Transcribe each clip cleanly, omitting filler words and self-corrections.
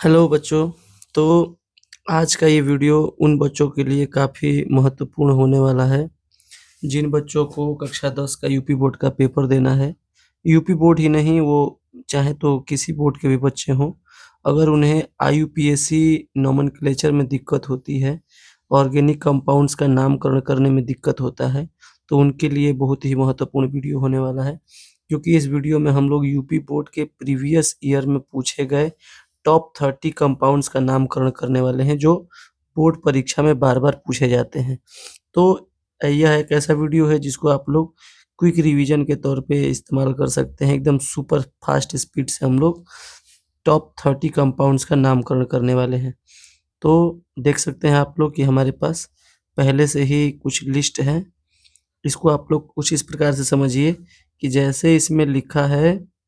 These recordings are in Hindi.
हेलो बच्चों, तो आज का ये वीडियो उन बच्चों के लिए काफ़ी महत्वपूर्ण होने वाला है, जिन बच्चों को कक्षा 10 का यूपी बोर्ड का पेपर देना है। यूपी बोर्ड ही नहीं, वो चाहे तो किसी बोर्ड के भी बच्चे हों, अगर उन्हें आईयूपीएसी नोमेनक्लेचर में दिक्कत होती है, ऑर्गेनिक कंपाउंड्स का नामकरण करने में दिक्कत होता है, तो उनके लिए बहुत ही महत्वपूर्ण वीडियो होने वाला है। क्योंकि इस वीडियो में हम लोग यूपी बोर्ड के प्रीवियस ईयर में पूछे गए टॉप 30 कंपाउंड्स का नामकरण करने वाले हैं, जो बोर्ड परीक्षा में बार-बार पूछे जाते हैं। तो यह एक ऐसा वीडियो है जिसको आप लोग क्विक रिवीजन के तौर पे इस्तेमाल कर सकते हैं। एकदम सुपर फास्ट स्पीड से हम लोग टॉप 30 कंपाउंड्स का नामकरण करने वाले हैं। तो देख सकते हैं आप लोग कि हमारे पास पहले से ही कुछ लिस्ट है। इसको आप लोग कुछ इस प्रकार से समझिए कि जैसे इसमें लिखा है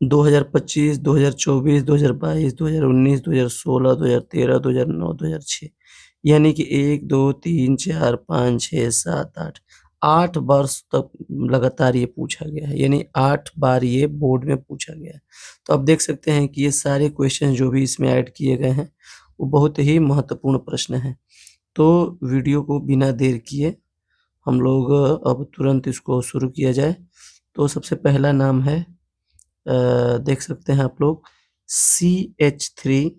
2025, 2024, 2022, 2019, 2016, 2013, 2009, 2006 यानी कि 1, 2, 3, 4, 5, 6, 7, 8 8 वर्ष तक लगातार ये पूछा गया है, यानी 8 बार ये बोर्ड में पूछा गया है। तो आप देख सकते हैं कि ये सारे क्वेश्चन जो भी इसमें ऐड किए गए हैं, वो बहुत ही महत्वपूर्ण प्रश्न हैं। तो वीडियो को बिना देर किए हम लोग अब तुरंत इसको शुरू किया जाए। तो सबसे पहला नाम है देख सकते हैं आप लोग CH3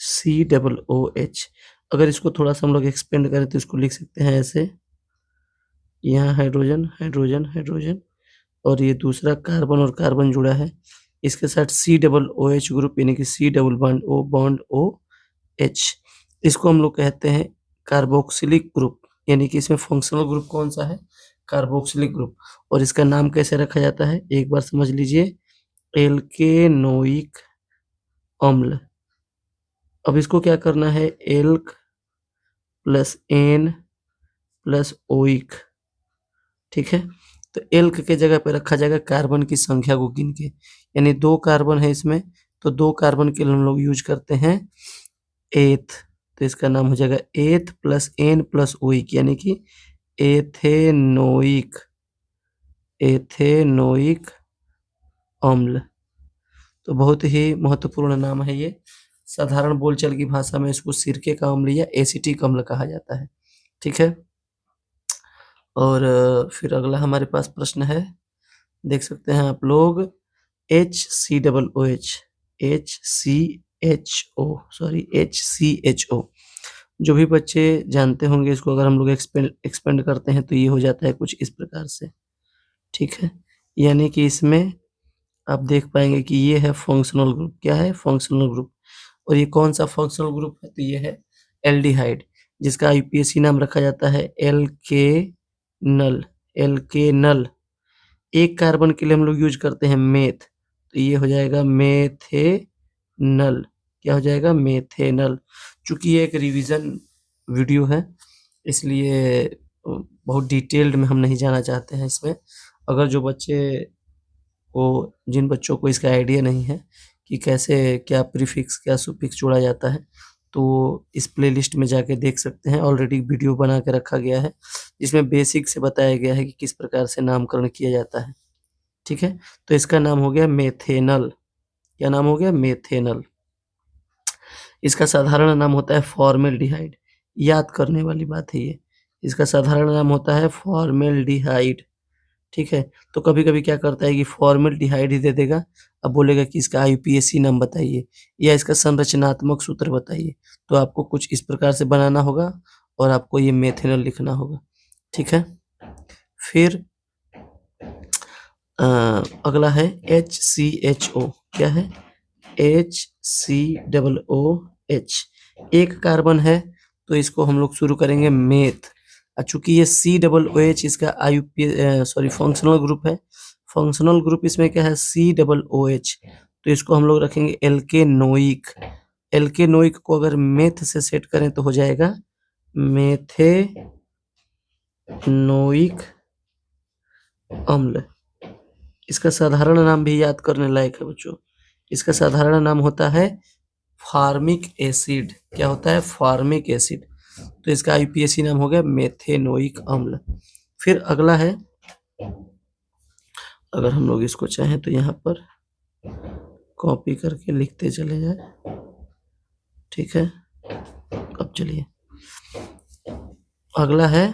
COOH। अगर इसको थोड़ा-सा हम लोग एक्सपेंड करें तो इसको लिख सकते हैं ऐसे, यहाँ हाइड्रोजन, हाइड्रोजन, हाइड्रोजन और ये दूसरा कार्बन और कार्बन जुड़ा है। इसके साथ COOH ग्रुप यानी कि C double bond O bond OH। इसको हम लोग कहते हैं कार्बोक्सिलिक ग्रुप, यानी कि इसमें फंक्शनल ग्रुप कौन-सा है? Carboxylic group. और इसका नाम कैसे रखा जाता है? एक बार समझ लीजिए, एल्केनोइक अम्ल। अब इसको क्या करना है? Alk plus en plus oic, ठीक है? तो एल्क के जगह पे रखा जाएगा कार्बन की संख्या को गिन के, यानी 2 कार्बन है इसमें, तो 2 कार्बन के लिए हम लोग यूज करते हैं एथ। तो इसका नाम हो जाएगा एथ प्लस एन प्लस ओइक, यानी कि एथेनोइक एथेनोइक अम्ल। तो बहुत ही महत्वपूर्ण नाम है ये। साधारण बोलचाल की भाषा में इसको सिरके का अम्ल या एसिटिक अम्ल कहा जाता है, ठीक है? और फिर अगला हमारे पास प्रश्न है, देख सकते हैं आप लोग HCOOH HCHO। जो भी बच्चे जानते होंगे इसको, अगर हम लोग एक्सपेंड करते हैं तो ये हो जाता है कुछ इस प्रकार से, ठीक है? यानी कि इसमें आप देख पाएँगे कि ये है फंक्शनल ग्रुप। क्या है? Functional group. और ये कौन-सा फंक्शनल ग्रुप है? तो ये है एल्डिहाइड, जिसका आईयूपीएसी नाम रखा जाता है एल्केनल एल्केनल। एक कार्बन के लिए हम लोग यूज़ करते हैं मेथ, तो ये हो जाएगा मेथेनल। क्या हो जाएगा? मेथेनल। चूँकि ये एक रिवीजन वीडियो है, इसलिए बहुत डिटेल्ड में हम नहीं जाना चाहते हैं इसमें। अगर जो बच्चे को जिन बच्चों को इसका आइडिया नहीं है कि कैसे क्या प्रीफिक्स क्या सुफिक्स जोड़ा जाता है, तो इस प्लेलिस्ट में जाके देख सकते हैं। ऑलरेडी वीडियो बना के रखा गया है, जिसमें बेसिक से बताया गया है कि किस प्रकार से नामकरण किया जाता है, ठीक है? तो इसका नाम हो गया मेथेनल। क्या नाम हो गया? मेथेनल। इसका साधारण नाम होता है फॉर्मेल्डिहाइड। याद करने वाली बात है ये। इसका साधारण नाम होता है फॉर्मेल्डिहाइड, ठीक है? तो कभी-कभी क्या करता है कि फॉर्मेल्डिहाइड ही दे देगा, अब बोलेगा कि इसका आईयूपीएसी नाम बताइए या इसका संरचनात्मक सूत्र बताइए। तो आपको कुछ इस प्रकार से बनाना होगा और आपको ये मेथेनल लिखना होगा, ठीक है? फिर अगला है HCHO। क्या है? HCOOH। एक कार्बन है, तो इसको हम लोग शुरू करेंगे मेथ। चूँकि ये COOH इसका फंक्शनल ग्रुप है। फंक्शनल ग्रुप इसमें क्या है? COOH, तो इसको हम लोग रखेंगे एल्केनोइक। एल्केनोइक को अगर मेथ से सेट करें तो हो जाएगा मेथेनोइक अम्ल। इसका साधारण नाम भी याद करने लायक है बच्चों। इसका साधारण नाम होता है फार्मिक एसिड। क्या होता है? Formic acid. तो इसका आईयूपीएसी नाम हो गया मेथेनोइक अम्ल। फिर अगला है, अगर हम लोग इसको चाहें तो यहाँ पर कॉपी करके लिखते चले जाए। ठीक है, अब चलिए अगला है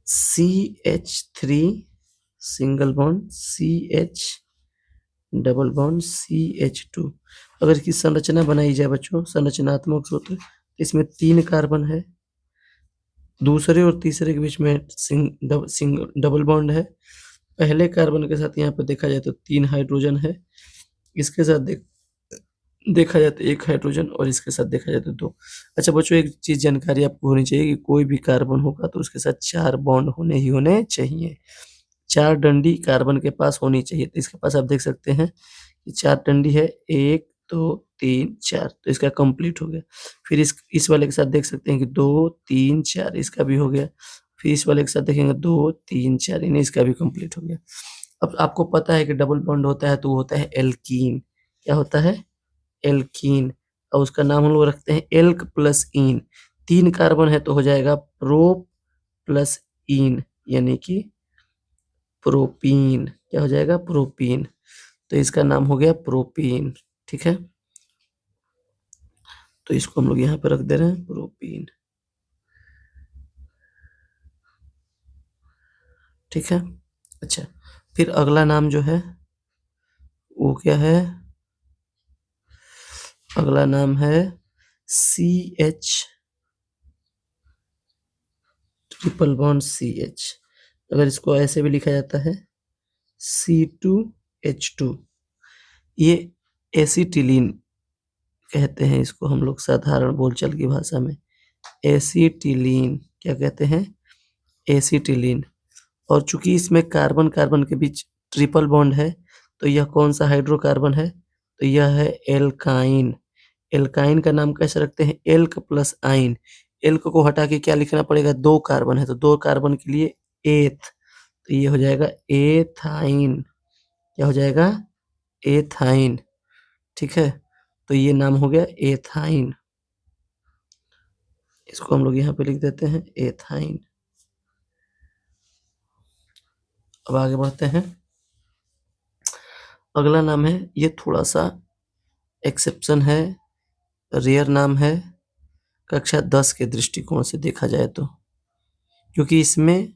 CH3 single bond CH double bond CH2। अगर इसकी संरचना बनाई जाए बच्चों, संरचनात्मक सूत्र, इसमें 3 कार्बन है, दूसरे और तीसरे के बीच में डबल बॉन्ड है। पहले कार्बन के साथ यहाँ पे देखा जाए तो 3 हाइड्रोजन है, इसके साथ देखा जाए तो 1 हाइड्रोजन और इसके साथ देखा जाए तो 2। अच्छा बच्चों, एक चीज जानकारी आपको होनी चाहिए कि कोई भी कार्बन होगा तो उसके साथ 4 बॉन्ड होने ही होने चाहिए, 4 डंडी कार्बन के पास होनी चाहिए। तो इसके पास आप देख सकते हैं कि 4 डंडी है, 1 2 3 4, तो इसका कंप्लीट हो गया। फिर इस वाले के साथ देख सकते हैं कि 2 3 4, इसका भी हो गया। फिर इस वाले के साथ देखेंगे 2 3 4, यानी इसका भी कंप्लीट हो गया। अब आपको पता है कि डबल बॉन्ड होता है तो वो होता है एल्कीन। क्या होता है? एल्कीन। और उसका नाम हम लोग रखते हैं एल्क प्लस इन। 3 कार्बन है तो हो जाएगा प्रोप प्लस इन, यानी कि प्रोपीन। क्या हो जाएगा? प्रोपीन। तो इसका नाम हो गया प्रोपीन। ठीक है, तो इसको हम लोग यहाँ पे रख दे रहे हैं प्रोपीन। ठीक है, अच्छा फिर अगला नाम जो है वो क्या है? अगला नाम है CH ट्रिपल बॉन्ड CH। अगर इसको ऐसे भी लिखा जाता है C2H2, ये एसिटिलीन कहते हैं इसको हम लोग साधारण बोलचाल की भाषा में। एसिटिलीन, क्या कहते हैं? एसिटिलीन। और चूंकि इसमें कार्बन कार्बन के बीच ट्रिपल बॉन्ड है तो यह कौन सा हाइड्रोकार्बन है? तो यह है एल्काइन। एल्काइन का नाम कैसे रखते हैं? एल्क प्लस आइन। एल्क को हटा के क्या लिखना पड़ेगा? 2 कार्बन है तो 2 कार्बन के लिए एथ, तो ये हो जाएगा एथाइन। क्या हो जाएगा? एथाइन। ठीक है, तो ये नाम हो गया एथाइन। इसको हम लोग यहाँ पे लिख देते हैं एथाइन। अब आगे बढ़ते हैं। अगला नाम है, ये थोड़ा सा एक्सेप्शन है, रेयर नाम है कक्षा 10 के दृष्टिकोण से देखा जाए तो, क्योंकि इसमें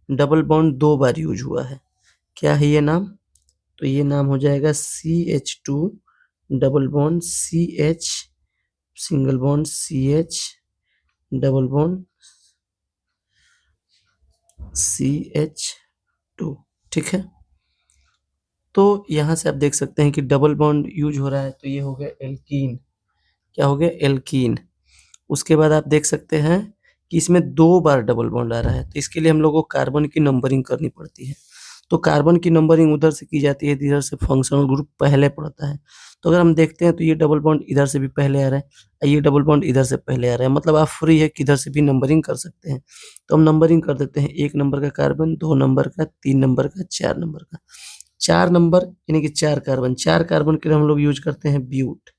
डबल बॉन्ड 2 बार यूज हुआ है। क्या है ये नाम? तो ये नाम हो जाएगा CH2 double bond CH single bond CH double bond CH2। ठीक है, तो यहाँ से आप देख सकते हैं कि डबल बॉन्ड यूज हो रहा है तो ये हो गया एल्कीन। क्या हो गया? एल्कीन। उसके बाद आप देख सकते हैं कि इसमें 2 बार डबल बॉन्ड आ रहा है, तो इसके लिए हम लोग को कार्बन की नंबरिंग करनी पड़ती है। तो कार्बन की नंबरिंग उधर से की जाती है, इधर से फंक्शनल ग्रुप पहले पड़ता है। तो अगर हम देखते हैं तो ये डबल बॉन्ड इधर से भी पहले आ रहा है और ये डबल बॉन्ड इधर से पहले आ रहा है, मतलब आप फ्री है किधर से भी नंबरिंग कर सकते हैं। तो हम नंबरिंग कर देते हैं, 1 नंबर का कार्बन, 2 नंबर का, 3 नंबर का, 4 नंबर का। 4 नंबर यानी कि 4 कार्बन, 4 कार्बन के लिए हम लोग यूज करते हैं ब्यूट।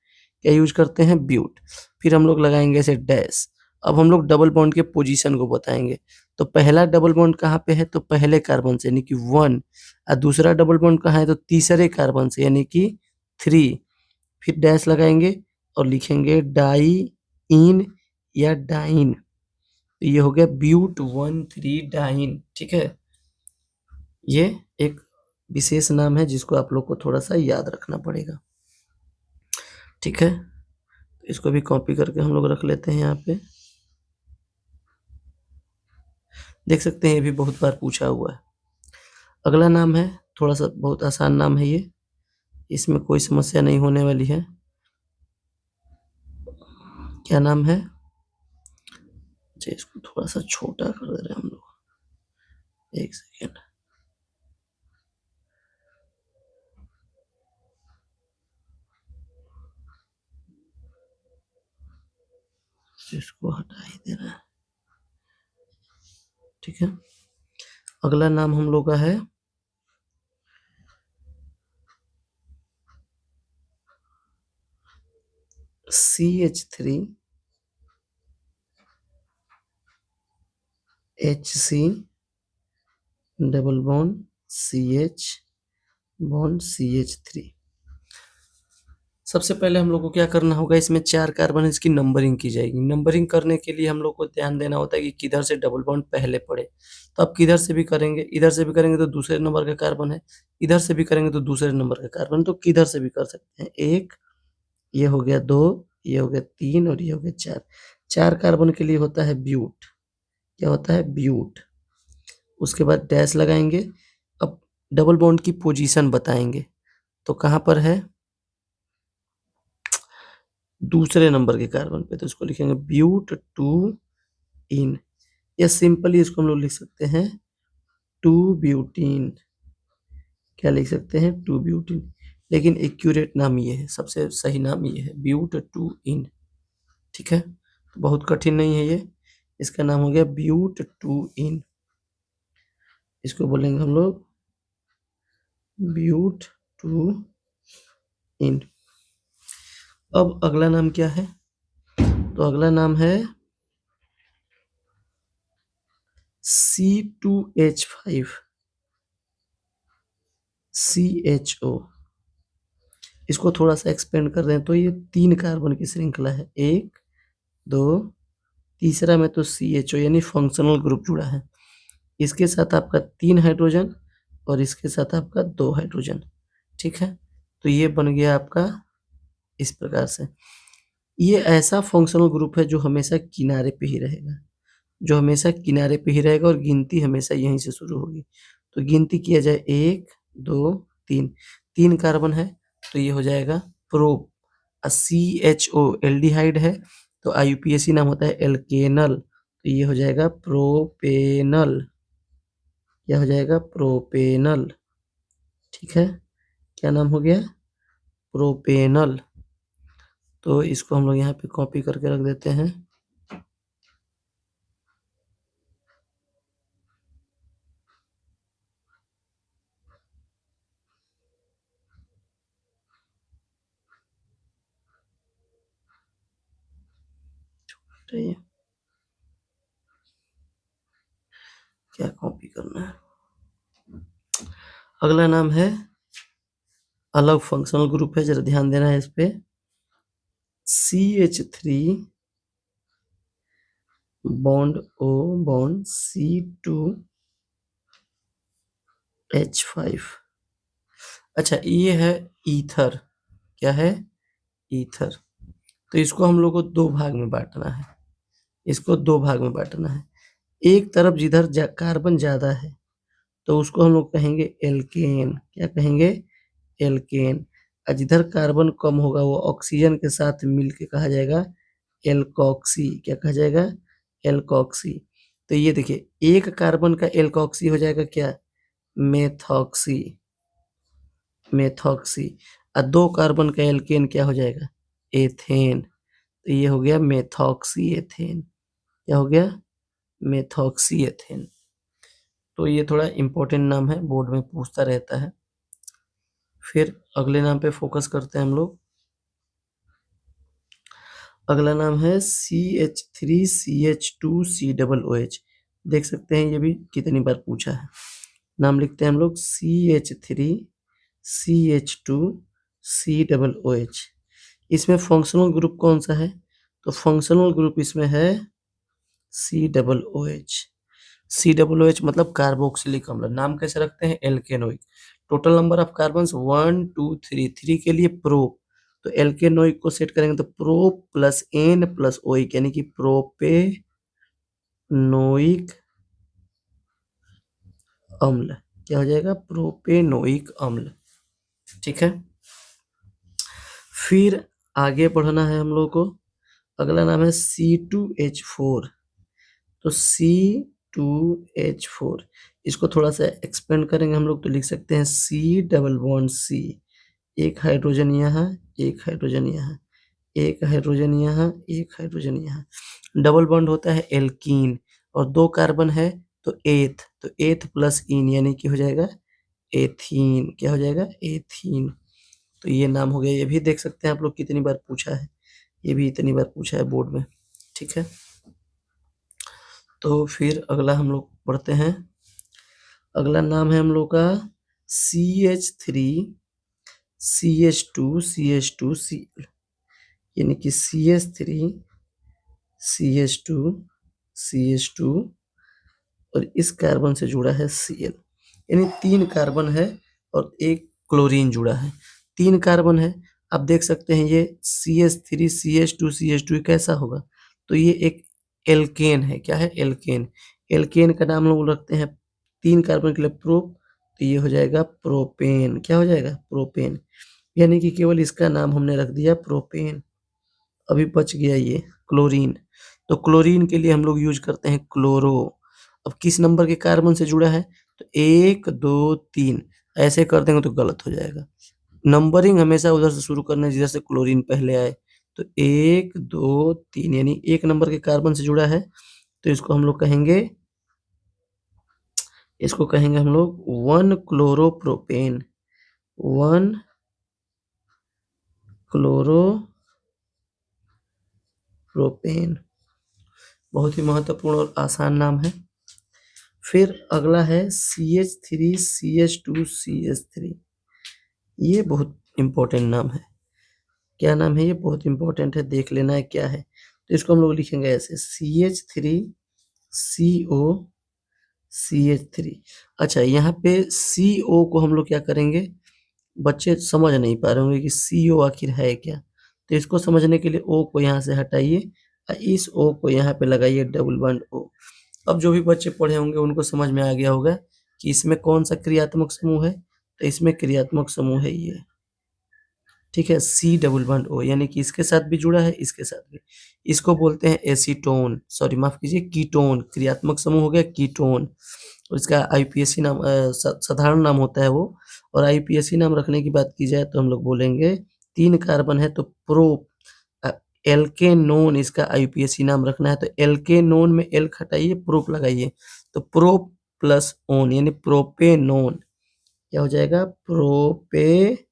क्या यूज करते हैं? ब्यूट। फिर हम लोग लगाएंगे ऐसे डैश। अब हम लोग डबल बॉन्ड के पोजीशन को बताएंगे। तो पहला डबल बॉन्ड कहाँ पे है? तो पहले कार्बन से यानी कि 1, और दूसरा डबल बॉन्ड कहाँ है? तो तीसरे कार्बन से यानी कि 3। फिर डैश लगाएंगे और लिखेंगे डाई इन या डाइन, तो ये हो गया ब्यूट 1,3 डाइन। ठीक है, ये एक विशेष नाम है जिसको आप लोग को थोड़ा सा याद रखना पड़ेगा। ठीक है, इसको भी कॉपी करके हम लोग रख लेते हैं यहाँ पे। देख सकते हैं ये भी बहुत बार पूछा हुआ है। अगला नाम है, थोड़ा सा बहुत आसान नाम है ये, इसमें कोई समस्या नहीं होने वाली है। क्या नाम है? अच्छा, इसको थोड़ा सा छोटा कर दे रहे हैं हम लोग, एक सेकेंड। इसको हटा ही दे रहा है। ठीक है, अगला नाम हम लोग का है CH3 HC double bond CH3। सबसे पहले हम लोग को क्या करना होगा, इसमें 4 कार्बन है, इसकी नंबरिंग की जाएगी। नंबरिंग करने के लिए हम लोग को ध्यान देना होता है कि किधर से डबल बॉन्ड पहले पड़े। तो आप किधर से भी करेंगे, इधर से भी करेंगे तो दूसरे नंबर का कार्बन है, इधर से भी करेंगे तो दूसरे नंबर का कार्बन, तो किधर से भी कर सकते हैं। 1, ये हो गया 2, ये हो गया 3 और ये हो गया 4। 4 कार्बन के लिए होता है ब्यूट। क्या होता है? ब्यूट। उसके बाद डैश लगाएंगे। अब डबल बॉन्ड की पोजीशन बताएंगे, तो कहाँ पर है? दूसरे नंबर के कार्बन पे, तो इसको लिखेंगे ब्यूट 2 इन, या सिंपली इसको हम लोग लिख सकते हैं 2 ब्यूटीन। क्या लिख सकते हैं? 2 ब्यूटीन। लेकिन एक्यूरेट नाम ये है, सबसे सही नाम ये है, ब्यूट 2 इन। ठीक है, तो बहुत कठिन नहीं है ये। इसका नाम हो गया ब्यूट 2 इन। इसको बोलेंगे हम लोग ब्यूट 2 इन। अब अगला नाम क्या है? तो अगला नाम है C2H5 CHO। इसको थोड़ा सा एक्सपेंड कर दें तो ये 3 कार्बन की श्रृंखला है। 1, 2, तीसरा में तो CHO यानी फंक्शनल ग्रुप जुड़ा है। इसके साथ आपका 3 हाइड्रोजन और इसके साथ आपका 2 हाइड्रोजन। ठीक है, तो ये बन गया आपका इस प्रकार से। ये ऐसा फंक्शनल ग्रुप है जो हमेशा किनारे पे ही रहेगा, जो हमेशा किनारे पे ही रहेगा, और गिनती हमेशा यहीं से शुरू होगी। तो गिनती किया जाए 1, 2, 3, 3 कार्बन है तो ये हो जाएगा प्रोप। CHO एल्डिहाइड है तो IUPAC नाम होता है एल्केनल, तो ये हो जाएगा प्रोपेनल। क्या हो जाएगा? प्रोपेनल। ठीक है, क्या नाम हो गया? प्रोपेनल। तो इसको हम लोग यहाँ पे कॉपी करके रख देते हैं। चाहिए क्या कॉपी करना है? अगला नाम है, अलग फंक्शनल ग्रुप है, जरा ध्यान देना है इस पे। CH3 bond O bond C2H5। अच्छा, ये है ईथर। क्या है? ईथर। तो इसको हम लोग को 2 भाग में बांटना है। इसको 2 भाग में बांटना है। एक तरफ जिधर कार्बन ज्यादा है तो उसको हम लोग कहेंगे एल्केन। क्या कहेंगे? एल्केन। और जिधर कार्बन कम होगा वो ऑक्सीजन के साथ मिलके कहा जाएगा एल्कोक्सी। क्या कहा जाएगा? एल्कोक्सी। तो ये देखिए, एक कार्बन का एल्कोक्सी हो जाएगा क्या? मेथॉक्सी। मेथॉक्सी। और 2 कार्बन का एल्केन क्या हो जाएगा? एथेन। तो ये हो गया मेथॉक्सी एथेन। क्या हो गया? Methoxy ethane. तो ये थोड़ा इंपॉर्टेंट नाम है, बोर्ड में पूछता रहता है। फिर अगले नाम पे फोकस करते हैं हम लोग। अगला नाम है CH3CH2COOH। देख सकते हैं ये भी कितनी बार पूछा है। नाम लिखते हैं हम लोग CH3CH2COOH। इसमें फंक्शनल ग्रुप कौन सा है? तो फंक्शनल ग्रुप इसमें है COOH। COOH मतलब कार्बोक्सिलिक अम्ल। नाम कैसे रखते हैं? Alkanoic. Total number of carbon 1, 2, 3। 3 के लिए प्रो, तो एल्केनोइक को सेट करेंगे तो pro plus en plus oic, यानी कि प्रोपेनोइक अम्ल। क्या हो जाएगा? प्रोपेनोइक अम्ल। ठीक है, फिर आगे बढ़ना है हम लोग को। अगला नाम है C2H4। तो C2H4, इसको थोड़ा सा एक्सपेंड करेंगे हम लोग तो लिख सकते हैं C डबल बॉन्ड C। एक हाइड्रोजन यहाँ, एक हाइड्रोजन यहाँ, एक हाइड्रोजन यहाँ, एक हाइड्रोजन यहाँ। डबल बॉन्ड होता है एल्कीन, और 2 कार्बन है तो एथ, तो एथ प्लस इन यानी कि हो जाएगा एथीन। क्या हो जाएगा? एथीन। तो ये नाम हो गया। ये भी देख सकते हैं आप लोग कितनी बार पूछा है, ये भी इतनी बार पूछा है बोर्ड में। ठीक है, तो फिर अगला हम लोग पढ़ते हैं। अगला नाम है हम लोग का CH3 CH2 CH2 Cl, यानी कि CH3 CH2 CH2 और इस कार्बन से जुड़ा है Cl, यानी 3 कार्बन है और एक क्लोरीन जुड़ा है। 3 कार्बन है, आप देख सकते हैं ये CH3 CH2 CH2 कैसा होगा, तो ये एक एल्केन है। क्या है? एल्केन। एल्केन का नाम लोग रखते हैं 3 कार्बन के लिए प्रोप, तो ये हो जाएगा प्रोपेन। क्या हो जाएगा? प्रोपेन। यानी कि केवल इसका नाम हमने रख दिया प्रोपेन। अभी बच गया ये क्लोरीन, तो क्लोरीन के लिए हम लोग यूज करते हैं क्लोरो। अब किस नंबर के कार्बन से जुड़ा है, तो 1 2 3 ऐसे कर देंगे तो गलत हो जाएगा। नंबरिंग हमेशा उधर से शुरू करना है जिधर से क्लोरीन पहले आए, तो 1 2 3 यानी 1 नंबर के कार्बन से जुड़ा है, तो इसको कहेंगे हम लोग 1 क्लोरोप्रोपेन। 1 क्लोरोप्रोपेन, बहुत ही महत्वपूर्ण और आसान नाम है। फिर अगला है CH3 CH2 CH3, ये बहुत इंपॉर्टेंट नाम है। क्या नाम है ये? बहुत इंपॉर्टेंट है, देख लेना है क्या है। तो इसको हम लोग लिखेंगे ऐसे CH3 CO CH3। अच्छा, यहाँ पे CO को हम लोग क्या करेंगे, बच्चे समझ नहीं पा रहे होंगे कि CO आखिर है क्या, तो इसको समझने के लिए O को यहाँ से हटाइए और इस O को यहाँ पे लगाइए डबल बॉन्ड O। अब जो भी बच्चे पढ़े होंगे उनको समझ में आ गया होगा कि इसमें कौन सा क्रियात्मक समूह है, तो इसमें क्रियात्मक समूह है ये। ठीक है, C डबल बॉन्ड O, यानी कि इसके साथ भी जुड़ा है, इसके साथ भी। इसको बोलते हैं एसीटोन, सॉरी माफ कीजिए कीटोन, क्रियात्मक समूह हो गया कीटोन। और इसका आईपीएसी नाम साधारण नाम होता है वो। और आईपीएसी नाम रखने की बात की जाए तो हम लोग बोलेंगे 3 कार्बन है तो प्रो एल्केनोन इसका आईपीएसी नाम रखना है, तो एल्केनोन में एल हटाइए प्रोप लगाइए, तो प्रोप प्लस ओन यानी प्रोपेनोन। क्या हो जाएगा? प्रोपेनोन।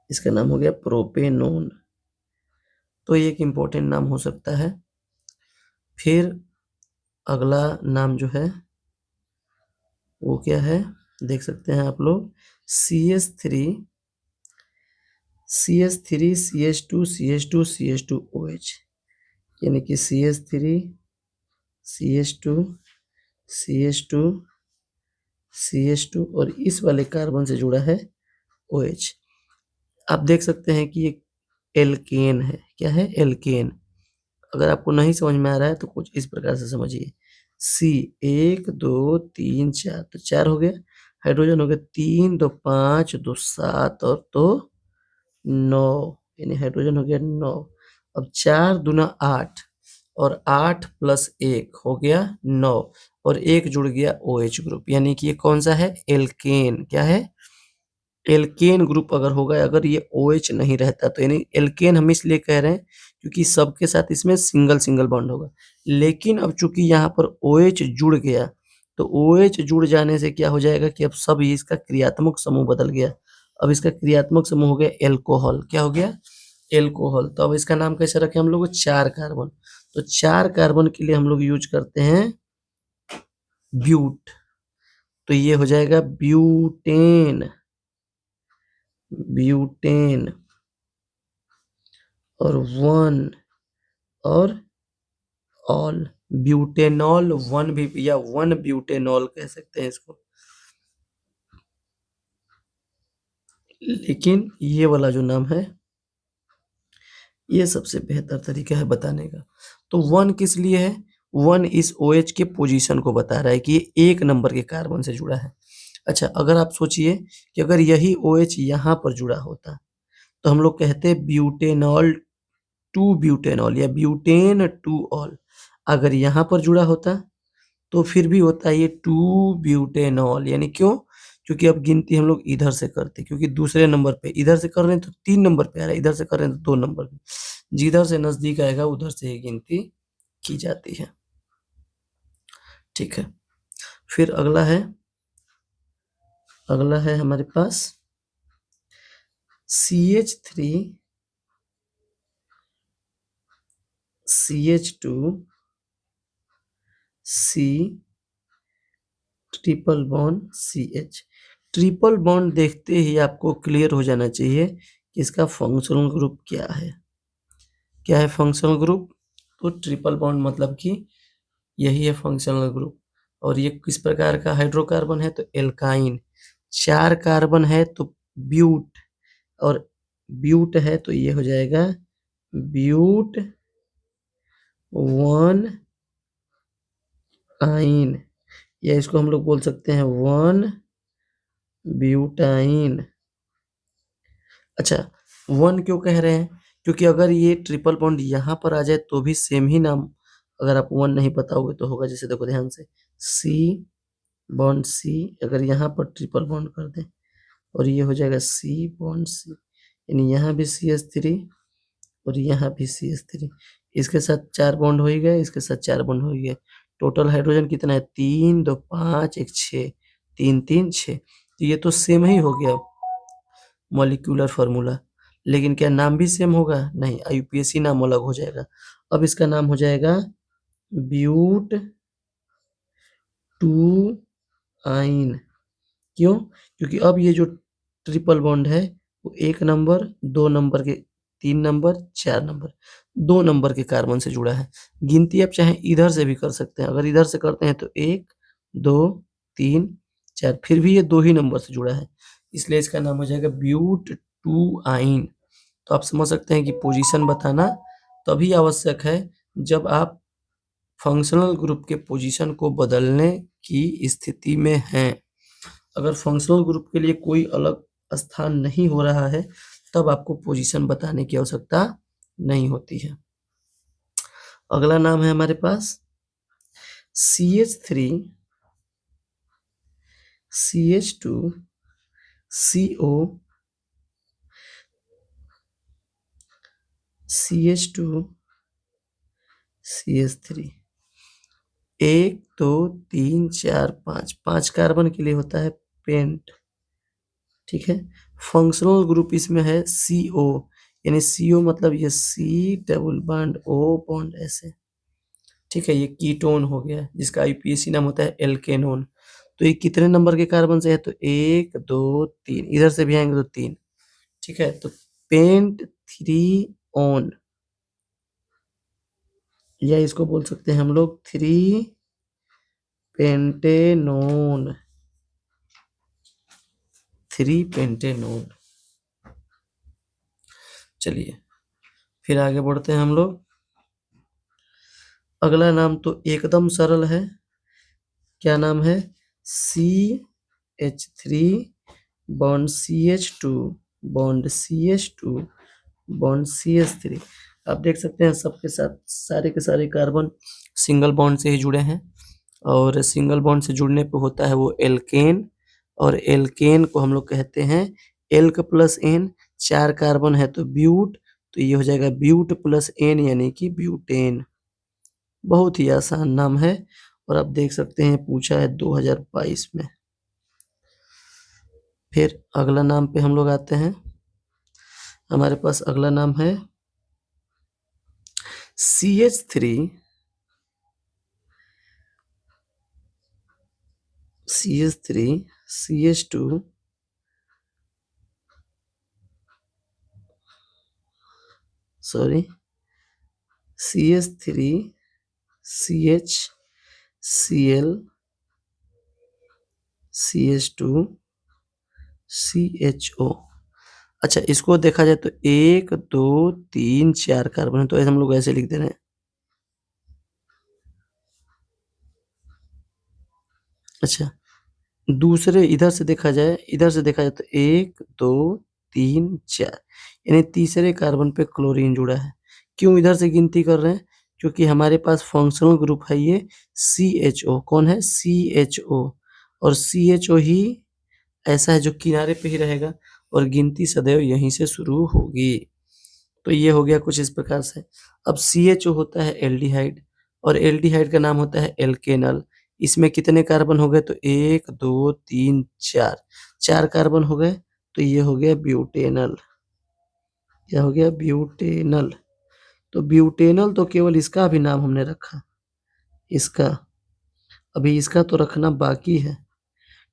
इसका नाम हो गया प्रोपेनोन, तो ये एक इम्पोर्टेंट नाम हो सकता है। फिर अगला नाम जो है वो क्या है, देख सकते हैं आप लोग CH3 CH3 CH2 CH2 CH2OH, यानी कि CH3 CH2 CH2 CH2 और इस वाले कार्बन से जुड़ा है OH। आप देख सकते हैं कि ये एल्केन है। क्या है? एल्केन। अगर आपको नहीं समझ में आ रहा है तो कुछ इस प्रकार से समझिए, C 1 2 3 4, तो 4 हो गया, हाइड्रोजन हो गया 3 2 5 2 7 और 2 9, यानी हाइड्रोजन हो गया 9। अब 4 दूना 8 और 8 प्लस 1 हो गया 9 और 1 जुड़ गया OH ग्रुप, यानी कि ये कौन सा है? एल्केन। क्या है? एल्केन ग्रुप अगर होगा, अगर ये OH नहीं रहता तो, यानी एल्केन हम इसलिए कह रहे हैं क्योंकि सबके साथ इसमें सिंगल सिंगल बॉन्ड होगा। लेकिन अब चूंकि यहाँ पर OH जुड़ गया, तो OH जुड़ जाने से क्या हो जाएगा कि अब सब ये इसका क्रियात्मक समूह बदल गया। अब इसका क्रियात्मक समूह हो गया एल्कोहल। क्या हो गया? एल्कोहल। तो अब इसका नाम कैसे रखें हम लोग? 4 कार्बन। तो 4 कार्बन के लिए हम लोग यूज करते हैं ब्यूट, तो ये हो जाएगा ब्यूटेन। ब्यूटेन और 1 और ऑल, ब्यूटेनॉल 1 भी, या 1 ब्यूटेनॉल कह सकते हैं इसको। लेकिन ये वाला जो नाम है ये सबसे बेहतर तरीका है बताने का। तो 1 किस लिए है? 1 इस OH के पोजीशन को बता रहा है कि ये 1 नंबर के कार्बन से जुड़ा है। अच्छा, अगर आप सोचिए कि अगर यही OH यहाँ पर जुड़ा होता तो हम लोग कहते ब्यूटेनॉल 2 ब्यूटेनॉल या ब्यूटेन 2 ऑल। अगर यहाँ पर जुड़ा होता तो फिर भी होता है ये 2 ब्यूटेनॉल, यानी क्यों? क्योंकि अब गिनती हम लोग इधर से करते, क्योंकि दूसरे नंबर पे इधर से कर रहे हैं तो 3 नंबर पे आ रहा है, इधर से कर रहे हैं तो 2 नंबर पे। जिधर से नजदीक आएगा उधर से ही गिनती की जाती है। ठीक है, फिर अगला है हमारे पास CH3 CH2 C triple bond CH। Triple bond देखते ही आपको क्लियर हो जाना चाहिए कि इसका फंक्शनल ग्रुप क्या है। क्या है फंक्शनल ग्रुप? तो ट्रिपल बॉन्ड मतलब कि यही है फंक्शनल ग्रुप। और ये किस प्रकार का हाइड्रोकार्बन है? तो एल्काइन। 4 कार्बन है तो ब्यूट, और ब्यूट है तो ये हो जाएगा ब्यूट 1 आइन, या इसको हम लोग बोल सकते हैं 1 ब्यूटाइन। अच्छा, 1 क्यों कह रहे हैं? क्योंकि अगर ये ट्रिपल बॉन्ड यहाँ पर आ जाए तो भी सेम ही नाम, अगर आप 1 नहीं बताओगे तो होगा। जैसे देखो ध्यान से, सी बॉन्ड सी, अगर यहाँ पर ट्रिपल बॉन्ड कर दें और ये हो जाएगा सी बॉन्ड सी, यानी यहाँ भी CH3 और यहाँ भी CH3। इसके साथ 4 बॉन्ड हो ही गए, इसके साथ 4 बॉन्ड हो ही गए। टोटल हाइड्रोजन कितना है? 3 2 5 1 6, 3 3 6। तो ये तो सेम ही हो गया मॉलिक्यूलर फार्मूला, लेकिन क्या नाम भी सेम होगा? नहीं, IUPAC नाम अलग हो जाएगा। अब इसका नाम हो जाएगा ब्यूट 2 आइन। क्यों? क्योंकि अब ये जो ट्रिपल बॉन्ड है वो 1 नंबर, 2 नंबर के, 3 नंबर, 4 नंबर, 2 नंबर के कार्बन से जुड़ा है। गिनती आप चाहे इधर से भी कर सकते हैं। अगर इधर से करते हैं तो 1 2 3 4, फिर भी ये 2 ही नंबर से जुड़ा है, इसलिए इसका नाम हो जाएगा ब्यूट 2 आइन। तो आप समझ सकते हैं कि पोजीशन बताना तभी आवश्यक है जब आप फंक्शनल ग्रुप के पोजीशन को बदलने की स्थिति में हैं। अगर फंक्शनल ग्रुप के लिए कोई अलग स्थान नहीं हो रहा है तब आपको पोजीशन बताने की आवश्यकता नहीं होती है। अगला नाम है हमारे पास CH3 CH2 CO CH2 CH3। 1 2 3 4 5, 5 carbon के लिए होता है पेंट। ठीक है, फंक्शनल ग्रुप इसमें है CO, यानी CO मतलब ये C double bond O bond ऐसे। ठीक है, ये कीटोन हो गया जिसका IUPAC नाम होता है एल्केनोन। तो ये कितने नंबर के कार्बन से है? तो 1 2 3, इधर से भी आएंगे तो 3। ठीक है, तो पेंट 3 ऑन, या इसको बोल सकते हैं हम लोग 3 पेंटेनोन, 3 पेंटेनोन। चलिए फिर आगे बढ़ते हैं हम लोग। अगला नाम तो एकदम सरल है। क्या नाम है? CH3 bond CH2 bond CH2 bond CH3। आप देख सकते हैं सबके साथ सारे के सारे कार्बन सिंगल बॉन्ड से ही जुड़े हैं, और सिंगल बॉन्ड से जुड़ने पे होता है वो एल्केन, और एल्केन को हम लोग कहते हैं एल्क प्लस एन। 4 कार्बन है तो ब्यूट, तो ये हो जाएगा ब्यूट प्लस एन यानी कि ब्यूटेन। बहुत ही आसान नाम है, और आप देख सकते हैं पूछा है 2022 में। फिर अगला नाम पे हम लोग आते हैं। हमारे पास अगला नाम है CH3 CH3 CH2 sorry CH3 CH Cl CH2 CHO। अच्छा, इसको देखा जाए तो 1 2 3 4 कार्बन है, तो ऐसे हम लोग ऐसे लिख दे रहे हैं। अच्छा, दूसरे इधर से देखा जाए, इधर से देखा जाए तो 1 2 3 4, यानी तीसरे कार्बन पे क्लोरीन जुड़ा है। क्यों इधर से गिनती कर रहे हैं? क्योंकि हमारे पास फंक्शनल ग्रुप है ये CHO। कौन है? CHO, और CHO ही ऐसा है जो किनारे पे ही रहेगा, और गिनती सदैव यहीं से शुरू होगी। तो ये हो गया कुछ इस प्रकार से। अब CHO होता है एल्डिहाइड, और एल्डिहाइड का नाम होता है एल्केनल। इसमें कितने कार्बन हो गए? तो 1 2 3 4, 4 कार्बन हो गए, तो ये हो गया ब्यूटेनल। क्या हो गया? ब्यूटेनल। तो ब्यूटेनल तो केवल इसका भी नाम हमने रखा, इसका, अभी इसका तो रखना बाकी है,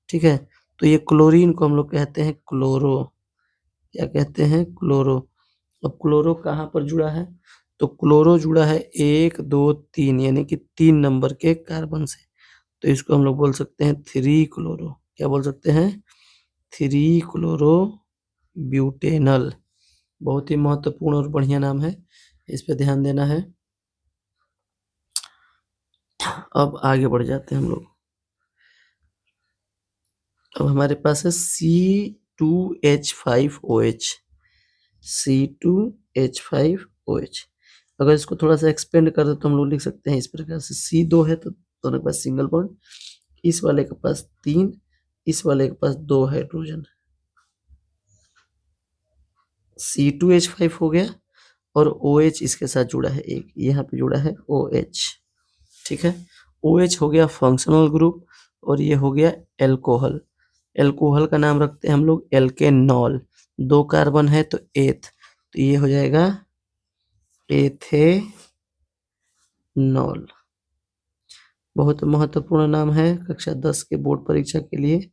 ठीक है। तो ये क्लोरीन को हम लोग कहते हैं क्लोरो, क्या कहते हैं, क्लोरो। अब क्लोरो कहाँ पर जुड़ा है, तो क्लोरो जुड़ा है 1 2 3 यानी कि 3 नंबर के कार्बन से, तो इसको हम लोग बोल सकते हैं 3 क्लोरो, क्या बोल सकते हैं, 3 क्लोरो ब्यूटेनल। बहुत ही महत्वपूर्ण और बढ़िया नाम है, इस पे ध्यान देना है। अब आगे बढ़ जाते हैं हम लोग। अब हमारे पास है C2H5OH, C2H5OH। अगर इसको थोड़ा सा एक्सपेंड कर दे तो हम लोग लिख सकते हैं इस प्रकार से, C2 है तो दोनों के पास सिंगल बॉन्ड, इस वाले के पास 3, इस वाले के पास 2 हाइड्रोजन, C2H5 हो गया, और OH इसके साथ जुड़ा है एक, यहाँ पे जुड़ा है OH, ठीक है। OH हो गया फंक्शनल ग्रुप, और ये हो गया एल्कोहल। एल्कोहल का नाम रखते हैं हम लोग एल्केनॉल, 2 कार्बन है तो एथ, तो ये हो जाएगा एथेनॉल। बहुत महत्वपूर्ण नाम है कक्षा 10 के बोर्ड परीक्षा के लिए,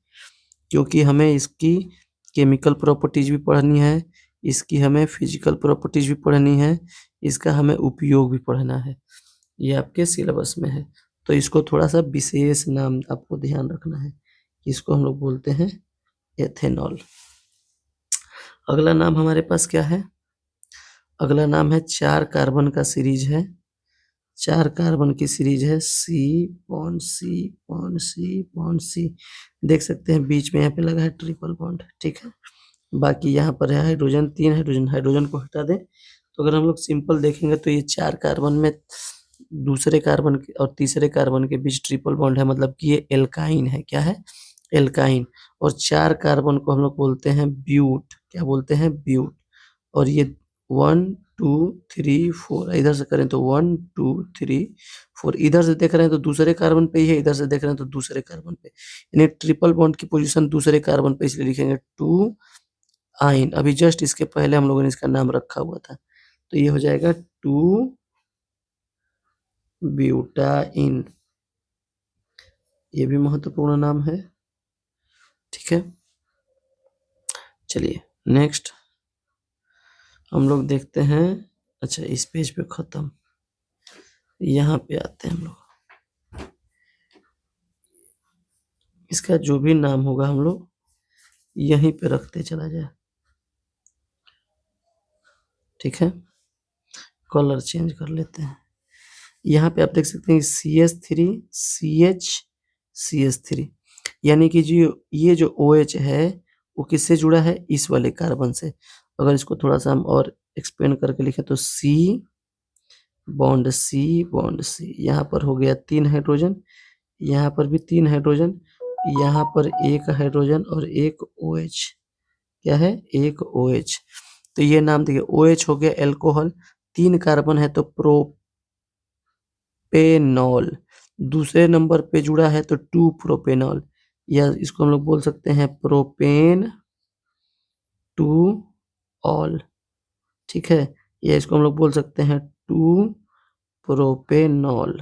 क्योंकि हमें इसकी केमिकल प्रॉपर्टीज भी पढ़नी है, इसकी हमें फिजिकल प्रॉपर्टीज भी पढ़नी है, इसका हमें उपयोग भी पढ़ना है, ये आपके सिलेबस में है। तो इसको थोड़ा सा विशेष नाम आपको ध्यान रखना है, इसको हम लोग बोलते हैं एथेनॉल। अगला नाम हमारे पास क्या है, अगला नाम है 4 कार्बन का सीरीज है, 4 कार्बन की सीरीज है, C bond C bond C bond C, देख सकते हैं बीच में यहाँ पे लगा है ट्रिपल बॉन्ड, ठीक है। बाकी यहाँ पर है हाइड्रोजन, 3 हाइड्रोजन, हाइड्रोजन को हटा दें तो अगर हम लोग सिंपल देखेंगे तो ये 4 कार्बन में दूसरे कार्बन और तीसरे कार्बन के बीच ट्रिपल बॉन्ड है, मतलब कि ये एल्काइन है, क्या है, एल्काइन। और 4 कार्बन को हम लोग बोलते हैं ब्यूट, क्या बोलते हैं, ब्यूट। और ये 1 2 3 4, इधर से करें तो 1 2 3 4, इधर से देख रहे हैं तो दूसरे कार्बन पे ही है, इधर से देख रहे हैं तो दूसरे कार्बन पे, यानी ट्रिपल बॉन्ड की पोजीशन दूसरे कार्बन पे, इसलिए लिखेंगे 2 आइन। अभी जस्ट इसके पहले हम लोगों ने इसका नाम रखा हुआ था, तो ये हो जाएगा 2 ब्यूटाइन, ये भी महत्वपूर्ण नाम है, ठीक है। चलिए नेक्स्ट हम लोग देखते हैं, अच्छा इस पेज पे खत्म, यहाँ पे आते हैं हम लोग, इसका जो भी नाम होगा हम लोग यहीं पे रखते चला जाए, ठीक है। कलर चेंज कर लेते हैं, यहाँ पे आप देख सकते हैं CH3 CH CH3, यानी कि जो ये जो OH है वो किससे जुड़ा है, इस वाले कार्बन से। अगर इसको थोड़ा सा हम और एक्सपेंड करके लिखें तो C bond C bond C, यहाँ पर हो गया 3 हाइड्रोजन, यहाँ पर भी 3 हाइड्रोजन, यहाँ पर 1 हाइड्रोजन और 1 OH, क्या है, 1 OH। तो ये नाम देखिए, OH हो गया एल्कोहल, 3 कार्बन है तो प्रोपेनॉल, दूसरे नंबर पे जुड़ा है तो 2 प्रोपेनॉल, या इसको हम लोग बोल सकते हैं प्रोपेन 2 ऑल, ठीक है। या इसको हम लोग बोल सकते हैं 2 प्रोपेनॉल।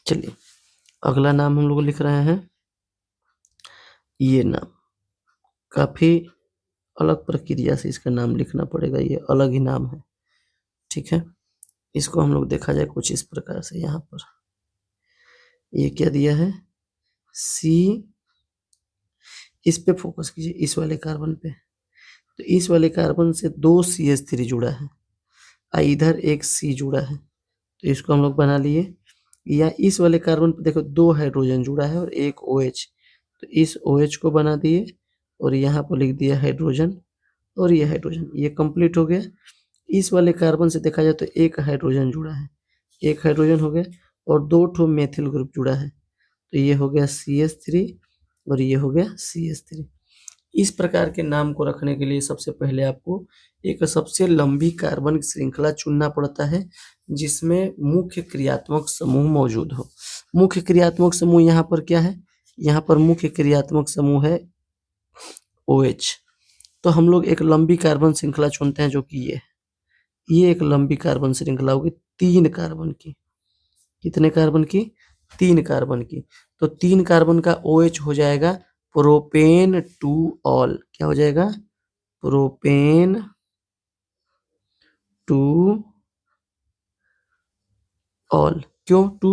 चलिए अगला नाम हम लोग लिख रहे हैं, ये नाम काफी अलग प्रक्रिया से इसका नाम लिखना पड़ेगा, ये अलग ही नाम है, ठीक है। इसको हम लोग देखा जाए कुछ इस प्रकार से, यहाँ पर ये क्या दिया है, सी, इस पे फोकस कीजिए, इस वाले कार्बन पे, तो इस वाले कार्बन से 2 CH3 जुड़ा है, इधर एक C जुड़ा है, तो इसको हम लोग बना लिए। या इस वाले कार्बन पे देखो 2 हाइड्रोजन जुड़ा है और 1 OH, तो इस OH को बना दिए और यहाँ पर लिख दिया हाइड्रोजन, और ये हाइड्रोजन, ये कंप्लीट हो गया। इस वाले कार्बन से देखा जाए तो 1 हाइड्रोजन जुड़ा है, 1 हाइड्रोजन हो गया, और 2 ठो मेथिल ग्रुप जुड़ा है, तो ये हो गया CH3 और ये हो गया CH3। इस प्रकार के नाम को रखने के लिए सबसे पहले आपको एक सबसे लंबी कार्बन श्रृंखला चुनना पड़ता है, जिसमें मुख्य क्रियात्मक समूह मौजूद हो। मुख्य क्रियात्मक समूह यहाँ पर क्या है, यहाँ पर मुख्य क्रियात्मक समूह है OH। तो हम लोग एक लंबी कार्बन श्रृंखला चुनते हैं जो कि ये है, ये एक लंबी कार्बन श्रृंखला होगी 3 कार्बन की। कितने कार्बन की? 3 कार्बन की। तो 3 कार्बन का OH हो जाएगा प्रोपेन टू ऑल। क्या हो जाएगा? Propane two all. क्यों टू?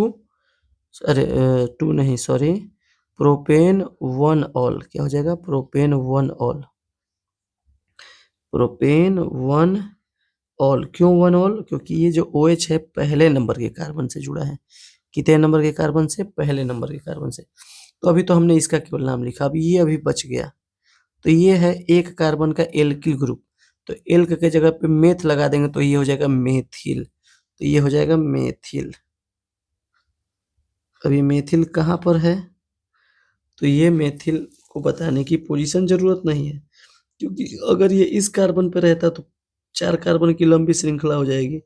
अरे टू नहीं, सॉरी, प्रोपेन वन ऑल। क्या हो जाएगा? Propane one all. Propane one all. क्यों वन ऑल? क्योंकि ये जो OH है पहले नंबर के कार्बन से जुड़ा है। कितने नंबर के कार्बन से? पहले नंबर के कार्बन से। तो अभी तो हमने इसका केवल नाम लिखा, अभी ये अभी बच गया। तो ये है एक कार्बन का एल्किल ग्रुप। तो एल्क के जगह पे मेथ लगा देंगे तो ये हो जाएगा मेथिल। तो ये हो जाएगा मेथिल। अभी मेथिल कहाँ पर है? तो ये मेथिल को बताने की पोजीशन जरूरत नहीं है, क्योंकि अगर ये इस कार्बन पे रहता तो 4 कार्बन की लंबी श्रृंखला हो जाएगी।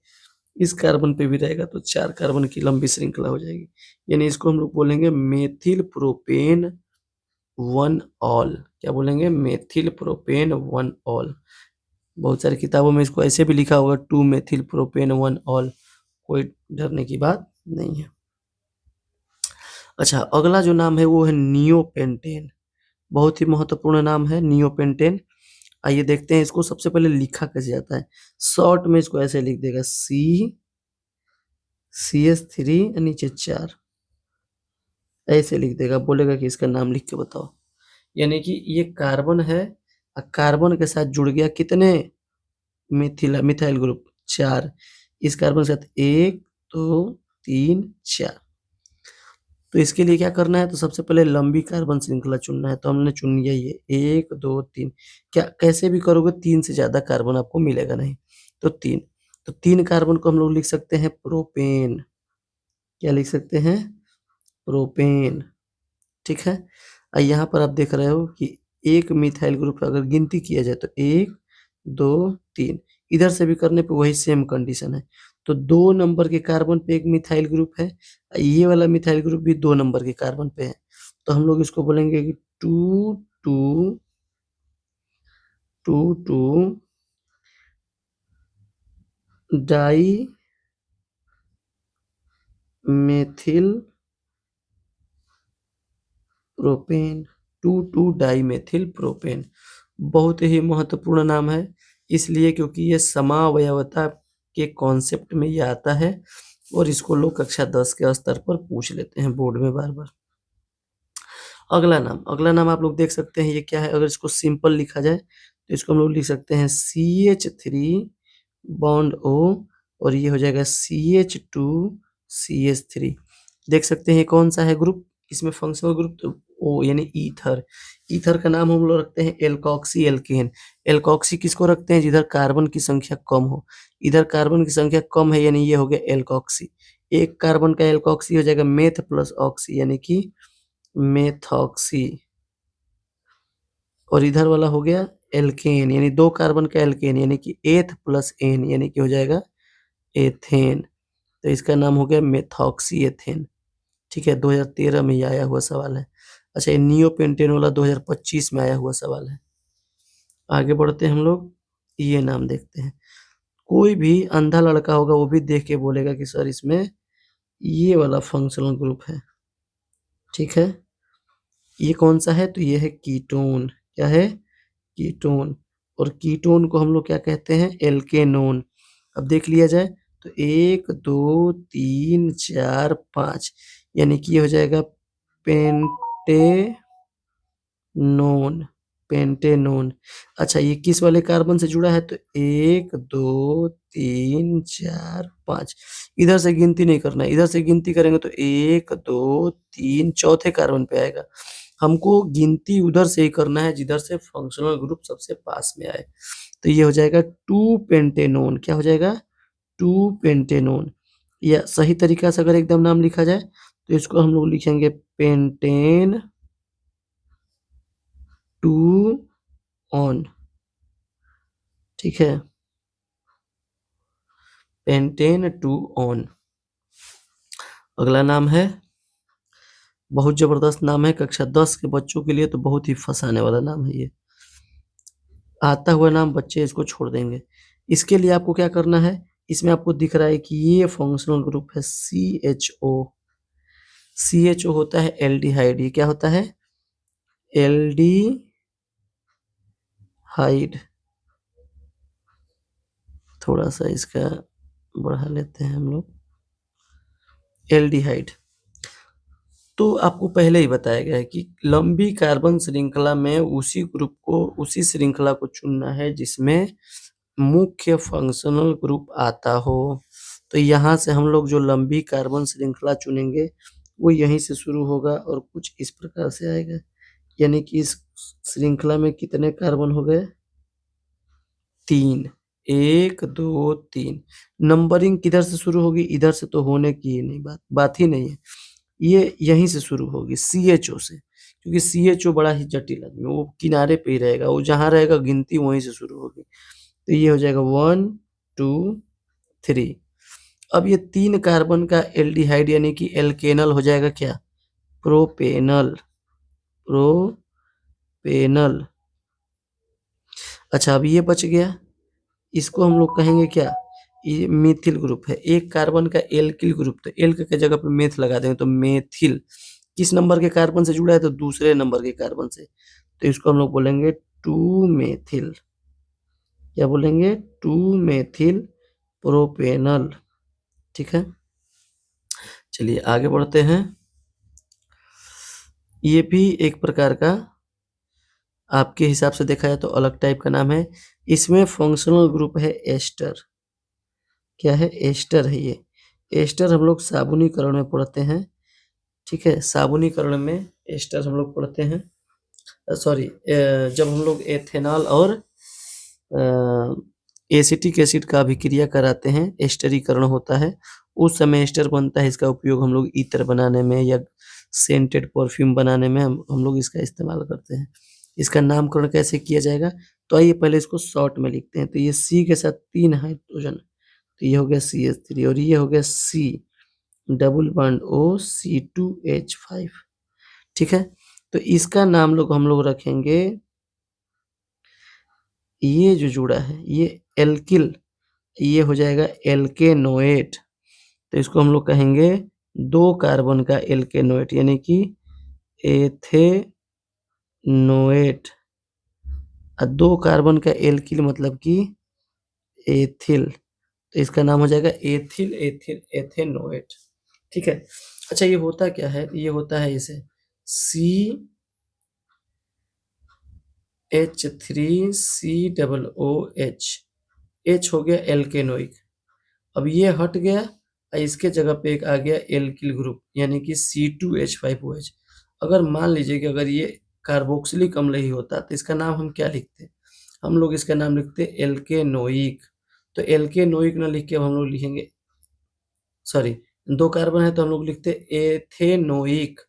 इस कार्बन पे भी रहेगा तो 4 कार्बन की लंबी श्रृंखला हो जाएगी। यानी इसको हम लोग बोलेंगे मेथिल प्रोपेन वन ऑल। क्या बोलेंगे? Methyl propane one all. बहुत सारी किताबों में इसको ऐसे भी लिखा होगा 2 मेथिल प्रोपेन वन ऑल। कोई डरने की बात नहीं है। अच्छा, अगला जो नाम है वो है नियोपेंटेन। बहुत ही महत्वपूर्ण नाम है नियोपेंटेन। आइए देखते हैं इसको। सबसे पहले लिखा कैसे जाता है। शॉर्ट में इसको ऐसे लिख देगा CH3 नीचे 4, ऐसे लिख देगा। बोलेगा कि इसका नाम लिख के बताओ। यानी कि ये कार्बन है और कार्बन के साथ जुड़ गया कितने मिथाइल ग्रुप? 4। इस कार्बन के साथ 1 2 3 4। तो इसके लिए क्या करना है? तो सबसे पहले लंबी कार्बन श्रृंखला चुनना है। तो हमने चुन लिया ये 1 2 3। क्या कैसे भी करोगे 3 से ज्यादा कार्बन आपको मिलेगा नहीं। तो 3। तो 3 कार्बन को हम लोग लिख सकते हैं प्रोपेन। क्या लिख सकते हैं? प्रोपेन। ठीक है। और यहाँ पर आप देख रहे हो कि एक मिथाइल ग्रुप अगर गिनती किया जाए तो 1 2 3। इधर से भी करने पे वही सेम कंडीशन है। तो 2 नंबर के कार्बन पे एक मिथाइल ग्रुप है, ये वाला मिथाइल ग्रुप भी 2 नंबर के कार्बन पे है। तो हम लोग इसको बोलेंगे कि 2 2 2 2 dimethylpropane. 2 dimethylpropane. बहुत ही महत्वपूर्ण नाम है, इसलिए क्योंकि ये समावयवता के कॉन्सेप्ट में ये आता है और इसको लोग कक्षा 10 के स्तर पर पूछ लेते हैं बोर्ड में बार बार। अगला नाम आप लोग देख सकते हैं ये क्या है। अगर इसको सिंपल लिखा जाए तो इसको हम लोग लिख सकते हैं CH3 बॉन्ड O और ये हो जाएगा CH2 CH3। देख सकते हैं कौन सा है ग्रुप? इसमें फंक्शनल ग्रुप तो O यानी ईथर। ईथर का नाम हम लोग रखते हैं एल्कोक्सी एल्केन। एल्कोक्सी किसको रखते हैं? जिधर कार्बन की संख्या कम हो। इधर कार्बन की संख्या कम है यानी ये हो गया एल्कोक्सी। एक कार्बन का एल्कोक्सी हो जाएगा मेथ प्लस ऑक्सी यानी कि मेथॉक्सी। और इधर वाला हो गया एल्केन यानी 2 कार्बन का एल्केन यानी कि एथ प्लस एन यानी कि हो जाएगा एथेन। तो इसका नाम हो गया मेथॉक्सी एथेन। ठीक है, 2013 में ये आया हुआ सवाल है। अच्छा, ये नियोपेंटेन वाला 2025 में आया हुआ सवाल है। आगे बढ़ते हैं हम लोग, ये नाम देखते हैं। कोई भी अंधा लड़का होगा वो भी देख के बोलेगा कि सर इसमें ये वाला फंक्शनल ग्रुप है। ठीक है, ये कौन सा है? तो ये है कीटोन। क्या है? कीटोन। और कीटोन को हम लोग क्या कहते हैं? एल्केनोन। अब देख लिया जाए तो 1 2 3 4 5 यानी कि ये हो जाएगा पेंटेनोन। पेंटेनोन। अच्छा, ये किस वाले कार्बन से जुड़ा है? तो 1 2 3 4 5। इधर से गिनती नहीं करना है, इधर से गिनती करेंगे तो 1 2 3 चौथे कार्बन पे आएगा। हमको गिनती उधर से ही करना है जिधर से फंक्शनल ग्रुप सबसे पास में आए। तो ये हो जाएगा 2 पेंटेनोन। क्या हो जाएगा? 2 पेंटेनोन। या सही तरीका से अगर एकदम नाम लिखा जाए तो इसको हम लोग लिखेंगे पेंटेन 2 ऑन। ठीक है, पेंटेन 2 ऑन। अगला नाम है, बहुत जबरदस्त नाम है, कक्षा 10 के बच्चों के लिए तो बहुत ही फंसाने वाला नाम है ये। आता हुआ नाम बच्चे इसको छोड़ देंगे। इसके लिए आपको क्या करना है, इसमें आपको दिख रहा है कि ये फंक्शनल ग्रुप है CHO। CHO होता है एल्डिहाइड। ये क्या होता है? एल्डिहाइड। थोड़ा सा इसका बढ़ा लेते हैं हम लोग, एल्डिहाइड। तो आपको पहले ही बताया गया है कि लंबी कार्बन श्रृंखला में उसी श्रृंखला को चुनना है जिसमें मुख्य फंक्शनल ग्रुप आता हो। तो यहाँ से हम लोग जो लंबी कार्बन श्रृंखला चुनेंगे वो यहीं से शुरू होगा और कुछ इस प्रकार से आएगा। यानी कि इस श्रृंखला में कितने कार्बन हो गए? 3। 1 2 3। नंबरिंग किधर से शुरू होगी? इधर से तो होने की ही नहीं बात ही नहीं है। ये यहीं से शुरू होगी CHO से, क्योंकि CHO बड़ा ही जटिल आदमी, वो किनारे पे ही रहेगा, वो जहाँ रहेगा गिनती वहीं से शुरू होगी। तो ये हो जाएगा 1 2 3। अब ये 3 कार्बन का एल्डिहाइड यानी कि एल्केनल हो जाएगा क्या? प्रोपेनल। प्रोपेनल। अच्छा, अब ये बच गया, इसको हम लोग कहेंगे क्या? ये मिथिल ग्रुप है। एक कार्बन का एल्किल ग्रुप, तो एल्क के जगह पे मेथ लगा देंगे तो मेथिल। किस नंबर के कार्बन से जुड़ा है? तो दूसरे नंबर के कार्बन से, तो इसको हम लोग बोलेंगे 2 मेथिल। क्या बोलेंगे? 2 मेथिल प्रोपेनल। ठीक है, चलिए आगे बढ़ते हैं। ये भी एक प्रकार का, आपके हिसाब से देखा जाए तो अलग टाइप का नाम है। इसमें फंक्शनल ग्रुप है एस्टर। क्या है? एस्टर है ये। एस्टर हम लोग साबुनीकरण में पढ़ते हैं। ठीक है, साबुनीकरण में एस्टर हम लोग पढ़ते हैं। सॉरी, जब हम लोग एथेनॉल और एसिटिक एसिड का अभिक्रिया कराते हैं, एस्टरीकरण होता है, उस समय एस्टर बनता है। इसका उपयोग हम लोग इत्र बनाने में या सेंटेड परफ्यूम बनाने में हम लोग इसका इस्तेमाल करते हैं। इसका नामकरण कैसे किया जाएगा? तो आइए पहले इसको शॉर्ट में लिखते हैं। तो ये C के साथ 3 हाइड्रोजन, तो ये हो गया CH3 और ये हो गया C double bond O C2H5। ठीक है, तो इसका नाम हम लोग रखेंगे, ये जो जुड़ा है ये एल्किल, ये हो जाएगा एल्केनोएट। तो इसको हम लोग कहेंगे 2 कार्बन का एल्केनोएट यानी कि एथेनोएट। 2 कार्बन का एल्किल मतलब कि एथिल, तो इसका नाम हो जाएगा एथिल एथिल एथेनोएट। ठीक है, अच्छा ये होता क्या है? ये होता है इसे CH3COOH। H हो गया एल्केनोइक। अब ये हट गया और इसके जगह पे एक आ गया एल्किल ग्रुप यानी कि C2H5OH। अगर मान लीजिए कि अगर ये कार्बोक्सिलिक अम्ल ही होता तो इसका नाम हम क्या लिखते? हम लोग इसका नाम लिखते एल्केनोइक। तो एल्केनोइक ना लिख के हम लोग लिखेंगे, सॉरी 2 कार्बन है तो हम लोग लिखते एथेनोइक।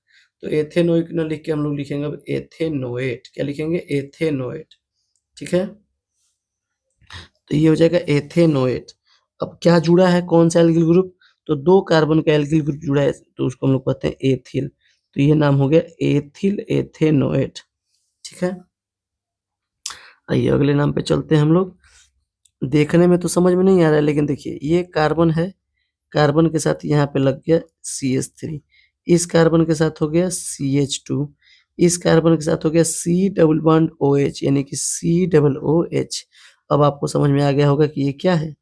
तो एथेनोइक ना लिख के हम लोग लिखेंगे अब एथेनोएट। क्या लिखेंगे? एथेनोएट। ठीक है, तो ये हो जाएगा एथेनोएट। अब क्या जुड़ा है? कौन सा एल्किल ग्रुप? तो 2 कार्बन का एल्किल ग्रुप जुड़ा है तो उसको हम लोग कहते हैं एथिल। तो ये नाम हो गया एथिल एथेनोएट। ठीक है, आइए अगले नाम पे चलते हैं हम लोग। देखने में तो समझ में नहीं आ रहा है, लेकिन देखिए ये कार्बन है, कार्बन के साथ यहाँ पे लग गया CH3, इस कार्बन के साथ हो गया CH2, इस कार्बन के साथ हो गया C डबल बॉन्ड OH यानी कि COOH। अब आपको समझ में आ गया होगा कि ये क्या है,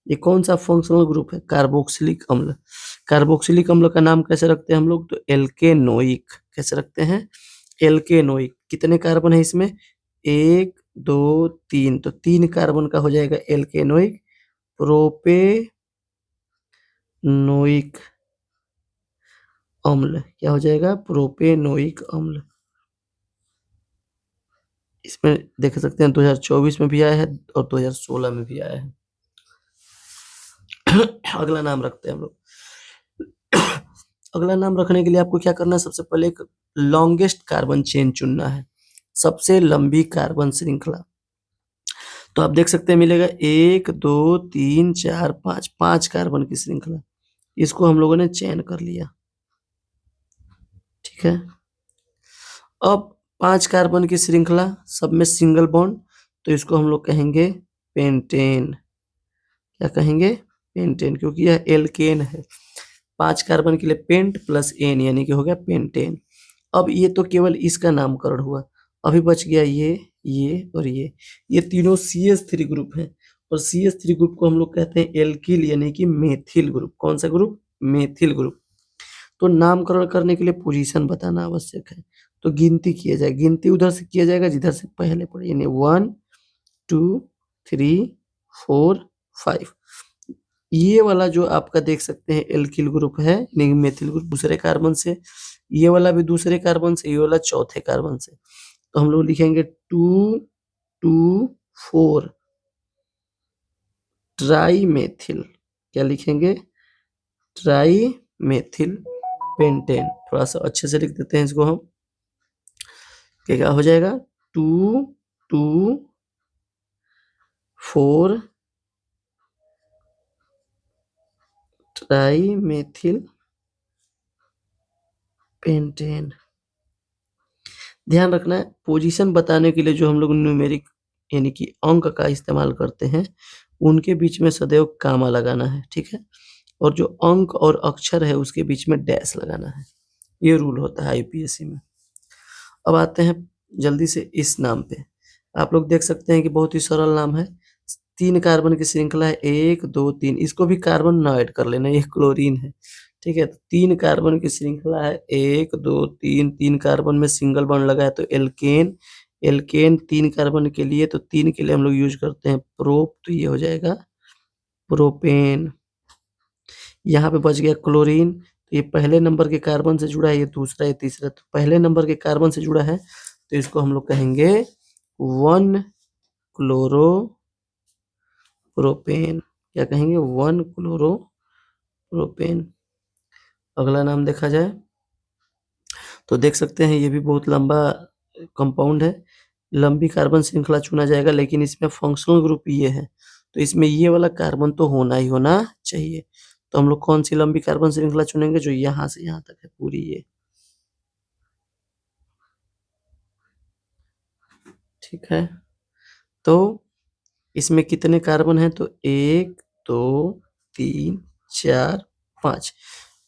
ये कौन सा फंक्शनल ग्रुप है? कार्बोक्सिलिक अम्ल। कार्बोक्सिलिक अम्ल का नाम कैसे रखते हैं हम लोग? तो एल्केनोइक। कैसे रखते हैं? एल्केनोइक। कितने कार्बन है इसमें? 1 2 3, तो 3 कार्बन का हो जाएगा एल्केनोइक प्रोपेनोइक अम्ल। क्या हो जाएगा? प्रोपेनोइक अम्ल। इसमें देख सकते हैं 2024 में भी आया है और 2016 में भी आया है। अगला नाम रखते हैं हम लोग। अगला नाम रखने के लिए आपको क्या करना है? सबसे पहले एक लॉन्गेस्ट कार्बन चेन चुनना है, सबसे लंबी कार्बन श्रृंखला। तो आप देख सकते हैं मिलेगा 1 2 3 4 5, 5 कार्बन की श्रृंखला। इसको हम लोगों ने चयन कर लिया। ठीक है, अब 5 कार्बन की श्रृंखला, सब में सिंगल बॉन्ड, तो इसको हम लोग कहेंगे पेंटेन। क्या कहेंगे, पेंटेन, क्योंकि यह एल्केन है। 5 कार्बन के लिए पेंट प्लस एन यानी कि हो गया पेंटेन। अब ये तो केवल इसका नामकरण हुआ, अभी बच गया ये और ये तीनों CH3 ग्रुप हैं और CH3 ग्रुप को हम लोग कहते हैं एल्किल यानी कि मेथिल ग्रुप। कौन सा ग्रुप, मेथिल ग्रुप। तो नामकरण करने के लिए पोजीशन बताना आवश्यक है, तो गिनती किया जाए, गिनती उधर से किया जाएगा जिधर से पहले पड़े, यानी 1 2 3 4 5। ये वाला जो आपका देख सकते हैं एल्किल ग्रुप है यानी कि मेथिल ग्रुप दूसरे कार्बन से, ये वाला भी दूसरे कार्बन से, ये वाला चौथे कार्बन से। तो हम लोग लिखेंगे 2 2 4 ट्राई मेथिल। क्या लिखेंगे, ट्राई मेथिल पेंटेन। थोड़ा सा अच्छे से लिख देते हैं इसको हम, क्या हो जाएगा 2 2 4 ट्राई मेथिल पेंटेन। ध्यान रखना है, पोजीशन बताने के लिए जो हम लोग न्यूमेरिक यानी कि अंक का इस्तेमाल करते हैं, उनके बीच में सदैव कामा लगाना है, ठीक है। और जो अंक और अक्षर है उसके बीच में डैश लगाना है, ये रूल होता है आईपीएससी में। अब आते हैं जल्दी से इस नाम पे, आप लोग देख सकते हैं कि बहुत ही सरल नाम है। 3 कार्बन की श्रृंखला है, 1 2 3, इसको भी कार्बन ना ऐड कर लेना, ये क्लोरीन है, ठीक है। तो 3 कार्बन की श्रृंखला है, 1 2 3, 3 कार्बन में सिंगल बॉन्ड लगा है तो एल्केन। एल्केन 3 कार्बन के लिए, तो 3 के लिए हम लोग यूज करते हैं प्रोप, तो ये हो जाएगा प्रोपेन। यहाँ पे बच गया क्लोरीन, तो ये पहले नंबर के कार्बन से जुड़ा है, ये दूसरा, ये तीसरा, तो पहले नंबर के कार्बन से जुड़ा है, तो इसको हम लोग कहेंगे 1 क्लोरो प्रोपेन। क्या कहेंगे, 1 क्लोरो प्रोपेन। अगला नाम देखा जाए तो देख सकते हैं ये भी बहुत लंबा कंपाउंड है, लंबी कार्बन श्रृंखला चुना जाएगा, लेकिन इसमें फंक्शनल ग्रुप ये है, तो इसमें ये वाला कार्बन तो होना ही होना चाहिए। तो हम लोग कौन सी लंबी कार्बन श्रृंखला चुनेंगे, जो यहाँ से यहाँ तक है पूरी ये, ठीक है। तो इसमें कितने कार्बन हैं, तो 1 2 3 4 5।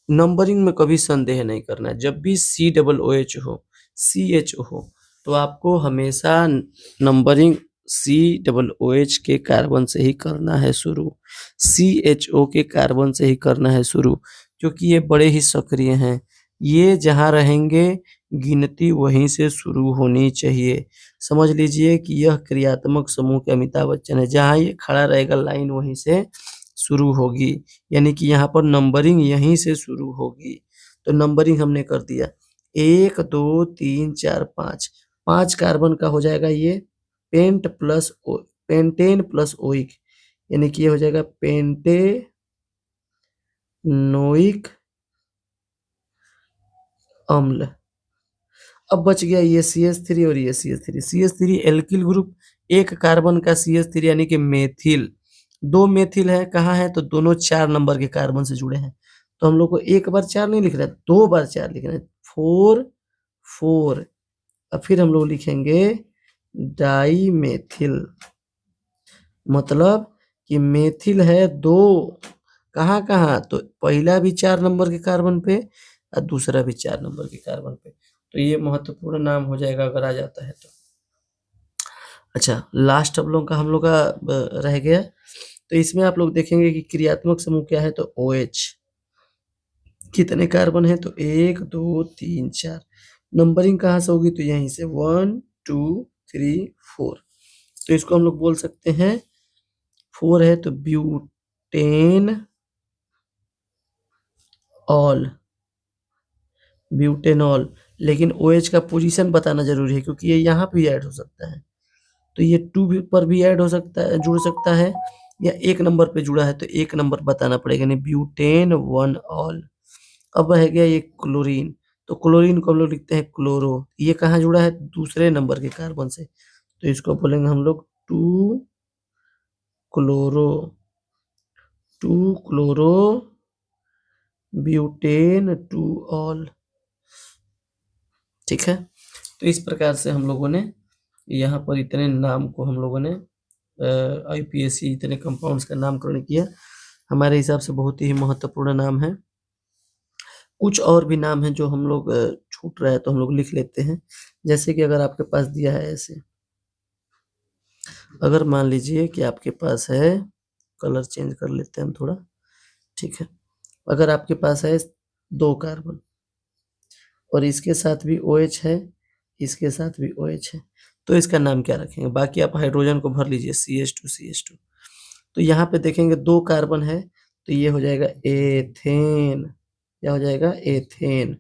नंबरिंग में कभी संदेह नहीं करना है, जब भी COOH हो, CHO हो, तो आपको हमेशा नंबरिंग COOH के कार्बन से ही करना है शुरू, CHO के कार्बन से ही करना है शुरू, क्योंकि ये बड़े ही सक्रिय हैं। ये जहाँ रहेंगे गिनती वहीं से शुरू होनी चाहिए। समझ लीजिए कि यह क्रियात्मक समूह के अमिताभ बच्चन है, जहाँ ये खड़ा रहेगा लाइन वहीं से शुरू होगी, यानी कि यहाँ पर नंबरिंग यहीं से शुरू होगी। तो नंबरिंग हमने कर दिया, 1 2 3 4 5, 5 कार्बन का हो जाएगा ये पेंटेन प्लस ओइक, यानी कि ये हो जाएगा पेंटेनोइक अम्ल। अब बच गया ये CH3 और ये CH3। CH3 एल्किल ग्रुप, एक कार्बन का CH3 यानी कि मेथिल, 2 मेथिल है, कहाँ है, तो दोनों 4 नंबर के कार्बन से जुड़े हैं। तो हम लोग को एक बार 4 नहीं लिख रहा है, 2 बार 4 लिख रहे हैं, 4 4। अब फिर हम लोग लिखेंगे डाई मेथिल, मतलब कि मेथिल है 2, कहाँ कहाँ, तो पहला भी 4 नंबर के कार्बन पे और दूसरा भी 4 नंबर के कार्बन पे। तो ये महत्वपूर्ण नाम हो जाएगा अगर आ जाता है तो। अच्छा, लास्ट हम लोग का रह गया, तो इसमें आप लोग देखेंगे कि क्रियात्मक समूह क्या है, तो OH। कितने कार्बन है, तो 1 2 3 4। नंबरिंग कहाँ से होगी, तो यहीं से 1 2 3 4। तो इसको हम लोग बोल सकते हैं 4 है तो ब्यूटेन ऑल, ब्यूटेनॉल। लेकिन OH का पोजीशन बताना जरूरी है, क्योंकि ये यहाँ पे ऐड हो सकता है, तो ये 2 पर भी ऐड हो सकता है, जुड़ सकता है, या 1 नंबर पे जुड़ा है तो 1 नंबर बताना पड़ेगा, यानी ब्यूटेन 1 ऑल। अब रह गया ये क्लोरीन, तो क्लोरीन को हम लोग लिखते हैं क्लोरो, ये कहाँ जुड़ा है, दूसरे नंबर के कार्बन से, तो इसको बोलेंगे हम लोग 2 क्लोरो, 2 क्लोरो ब्यूटेन 2 ऑल, ठीक है। तो इस प्रकार से हम लोगों ने यहाँ पर इतने नाम को हम लोगों ने आईयूपीएसी इतने कंपाउंड्स का नामकरण किया। हमारे हिसाब से बहुत ही महत्वपूर्ण नाम है। कुछ और भी नाम हैं जो हम लोग छूट रहा है तो हम लोग लिख लेते हैं। जैसे कि अगर आपके पास दिया है ऐसे, अगर मान लीजिए कि आपके पास है, कलर चेंज कर लेते हैं हम थोड़ा, ठीक है। अगर आपके पास है 2 कार्बन और इसके साथ भी OH है, इसके साथ भी OH है, तो इसका नाम क्या रखेंगे? बाकी आप हाइड्रोजन को भर लीजिए CH2 तो यहाँ पे देखेंगे 2 कार्बन है तो ये हो जाएगा एथेन। क्या हो जाएगा? एथेन।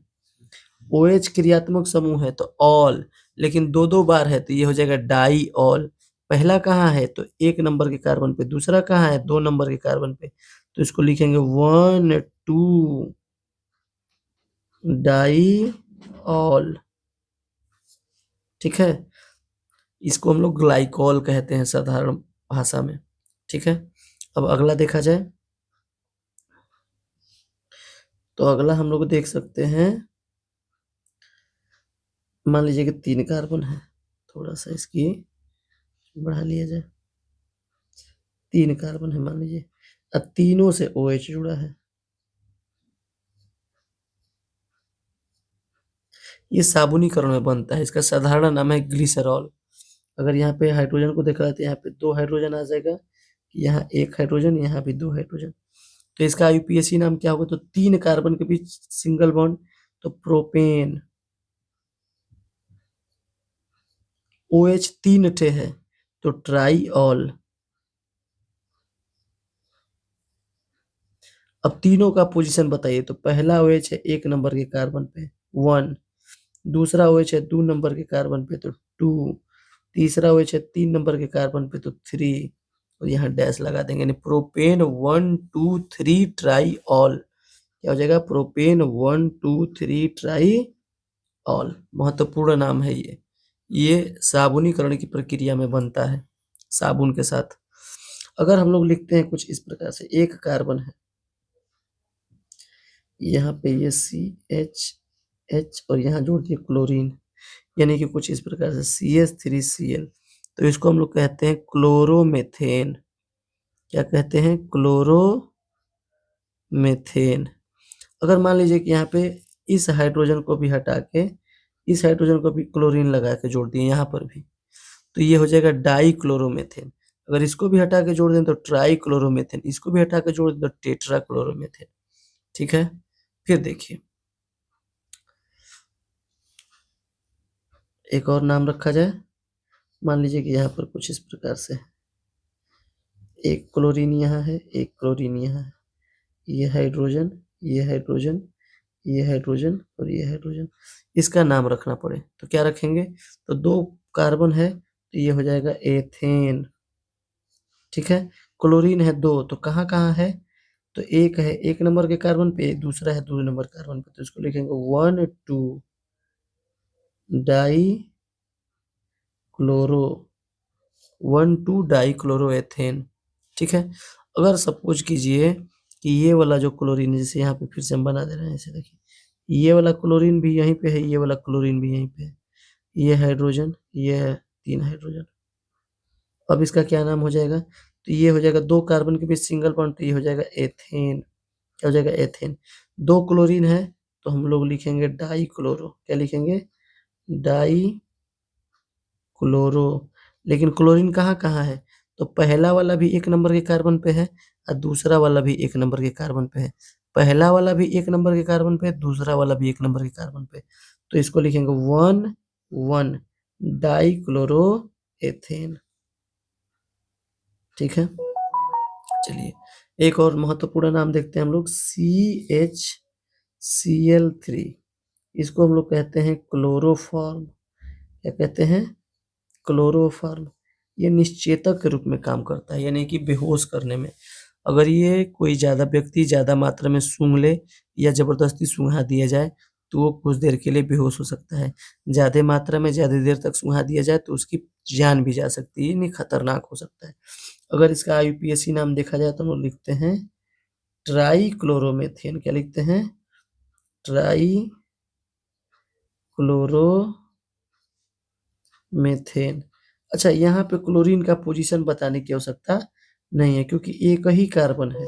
OH क्रियात्मक समूह है तो ऑल, लेकिन 2-2 बार है तो ये हो जाएगा डाईऑल। पहला कहाँ है? तो 1 नंबर के कार्बन पे, दूसरा कहाँ है? 2 नंबर के कार्बन पे, तो इसको लिखेंगे 1 2 डाईऑल। ठीक है, इसको हम लोग ग्लाइकॉल कहते हैं साधारण भाषा में। ठीक है, अब अगला देखा जाए तो अगला हम लोग देख सकते हैं, मान लीजिए कि 3 कार्बन है, थोड़ा सा इसकी बढ़ा लिया जाए। 3 कार्बन है मान लीजिए, अब तीनों से OH जुड़ा है। ये साबुनीकरण में बनता है, इसका साधारण नाम है ग्लिसरॉल। अगर यहाँ पे हाइड्रोजन को देखा जाए तो यहाँ पे 2 हाइड्रोजन आ जाएगा, यहाँ 1 हाइड्रोजन, यहाँ भी 2 हाइड्रोजन, तो इसका आईयूपीएसी नाम क्या होगा? तो 3 कार्बन के बीच सिंगल बॉन्ड, तो प्रोपेन। OH 3 ठे है तो ट्राईऑल। अब तीनों का पोजीशन बताइए, तो पहला OH है 1 नंबर के कार्बन पे 1, दूसरा OH है 2 नंबर के कार्बन पे तो 2, तीसरा OH है 3 नंबर के कार्बन पे तो 3, और यहाँ डैश लगा देंगे, यानी प्रोपेन 1 2 3 ट्राई ऑल। क्या हो जाएगा? Propane 1 2 3 try all. महत्वपूर्ण नाम है ये साबुनीकरण की प्रक्रिया में बनता है साबुन के साथ। अगर हम लोग लिखते हैं कुछ इस प्रकार से, 1 कार्बन है, यहाँ पे ये CH और यहाँ जोड़ दिए क्लोरीन, यानी कि कुछ इस प्रकार से CH3Cl, तो इसको हम लोग कहते हैं क्लोरोमेथेन। क्या कहते हैं? क्लोरोमेथेन। अगर मान लीजिए कि यहाँ पे इस हाइड्रोजन को भी हटा के इस हाइड्रोजन को भी क्लोरीन लगा के जोड़ दिए यहाँ पर भी, तो ये हो जाएगा डाईक्लोरोमेथेन। अगर इसको भी हटा के जोड़ दें तो ट्राईक्लोरोमेथेन, इसको भी हटा के जोड़ दें तो टेट्राक्लोरोमेथेन। ठीक है, फिर देखिए एक और नाम रखा जाए। मान लीजिए कि यहाँ पर कुछ इस प्रकार से, एक क्लोरीन यहाँ है, एक क्लोरीन यहाँ है, ये हाइड्रोजन, ये हाइड्रोजन, ये हाइड्रोजन और ये हाइड्रोजन, इसका नाम रखना पड़े तो क्या रखेंगे? तो 2 कार्बन है तो ये हो जाएगा एथेन। ठीक है, क्लोरीन है 2 तो कहाँ कहाँ है? तो एक है 1 नंबर के कार्बन पे, दूसरा है 2 नंबर कार्बन पे, तो इसको लिखेंगे 1 2 die chloro 1 2 die chloro ethane. ठीक है, अगर सपोज कीजिए कि ये वाला जो क्लोरीन है, जैसे यहाँ पे फिर से हम बना दे रहे हैं, ऐसे देखिए, ये वाला क्लोरीन भी यहीं पे है, ये वाला क्लोरीन भी यहीं पे है, ये हाइड्रोजन, ये है 3 हाइड्रोजन। अब इसका क्या नाम हो जाएगा? तो ये हो जाएगा 2 कार्बन के बीच सिंगल बॉन्ड, तो ये हो जाएगा एथेन। क्या हो जाएगा? एथेन। 2 क्लोरीन है तो हम लोग लिखेंगे डाई क्लोरो। क्या लिखेंगे? Die chloro. लेकिन क्लोरीन कहाँ कहाँ है? तो पहला वाला भी 1 नंबर के कार्बन पे है और दूसरा वाला भी 1 नंबर के कार्बन पे है। पहला वाला भी 1 नंबर के कार्बन पे है, दूसरा वाला भी 1 नंबर के कार्बन पे, तो इसको लिखेंगे 1 1 डाई क्लोरो एथेन। ठीक है, चलिए एक और महत्वपूर्ण नाम देखते हैं हम लोग, CHCl3। इसको हम लोग कहते हैं क्लोरोफॉर्म। क्या कहते हैं? क्लोरोफॉर्म। ये निश्चेतक के रूप में काम करता है, यानी कि बेहोश करने में। अगर ये कोई ज़्यादा व्यक्ति ज़्यादा मात्रा में सूंघ ले या ज़बरदस्ती सूंघा दिया जाए तो वो कुछ देर के लिए बेहोश हो सकता है। ज़्यादा मात्रा में ज़्यादा देर तक सूंघा दिया जाए तो उसकी जान भी जा सकती है, यानी खतरनाक हो सकता है। अगर इसका आईयूपीएसी नाम देखा जाए तो हम लोग लिखते हैं ट्राईक्लोरोमेथेन। क्या लिखते हैं? ट्राईक्लोरोमेथेन। अच्छा, यहाँ पे क्लोरीन का पोजीशन बताने की आवश्यकता नहीं है क्योंकि एक ही कार्बन है।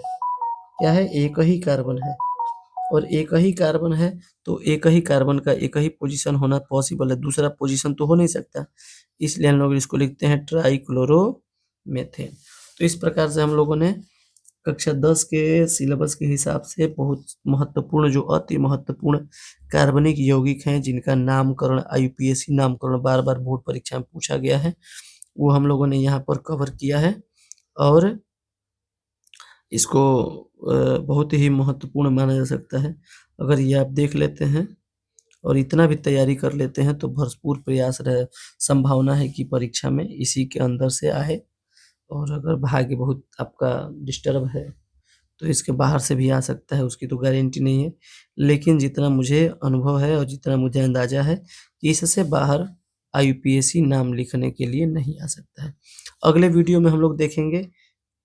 क्या है? एक ही कार्बन है और एक ही कार्बन है तो एक ही कार्बन का एक ही पोजीशन होना पॉसिबल है, दूसरा पोजीशन तो हो नहीं सकता। इसलिए हम लोग इसको लिखते हैं ट्राइक्लोरोमेथेन। तो इस प्रकार से हम लोगों ने कक्षा 10 के सिलेबस के हिसाब से बहुत महत्वपूर्ण, जो अति महत्वपूर्ण कार्बनिक यौगिक हैं जिनका नामकरण आईयूपीएसी नामकरण बार-बार बोर्ड परीक्षा में पूछा गया है, वो हम लोगों ने यहाँ पर कवर किया है और इसको बहुत ही महत्वपूर्ण माना जा सकता है। अगर ये आप देख लेते हैं और इतना भी तैयारी कर लेते हैं तो भरपूर प्रयास रहे, संभावना है कि परीक्षा में इसी के अंदर से आए। और अगर भाग्य बहुत आपका डिस्टर्ब है तो इसके बाहर से भी आ सकता है, उसकी तो गारंटी नहीं है। लेकिन जितना मुझे अनुभव है और जितना मुझे अंदाज़ा है कि इससे बाहर आईयूपीएसी नाम लिखने के लिए नहीं आ सकता है। अगले वीडियो में हम लोग देखेंगे,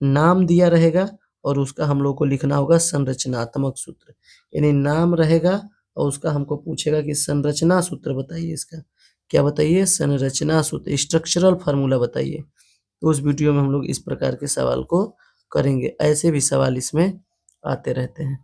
नाम दिया रहेगा और उसका हम लोग को लिखना होगा संरचनात्मक सूत्र। यानी नाम रहेगा और उसका हमको पूछेगा कि संरचना सूत्र बताइए इसका। क्या बताइए? संरचना सूत्र, स्ट्रक्चरल फ़ॉर्मूला बताइए। तो उस वीडियो में हम लोग इस प्रकार के सवाल को करेंगे। ऐसे भी सवाल इसमें आते रहते हैं।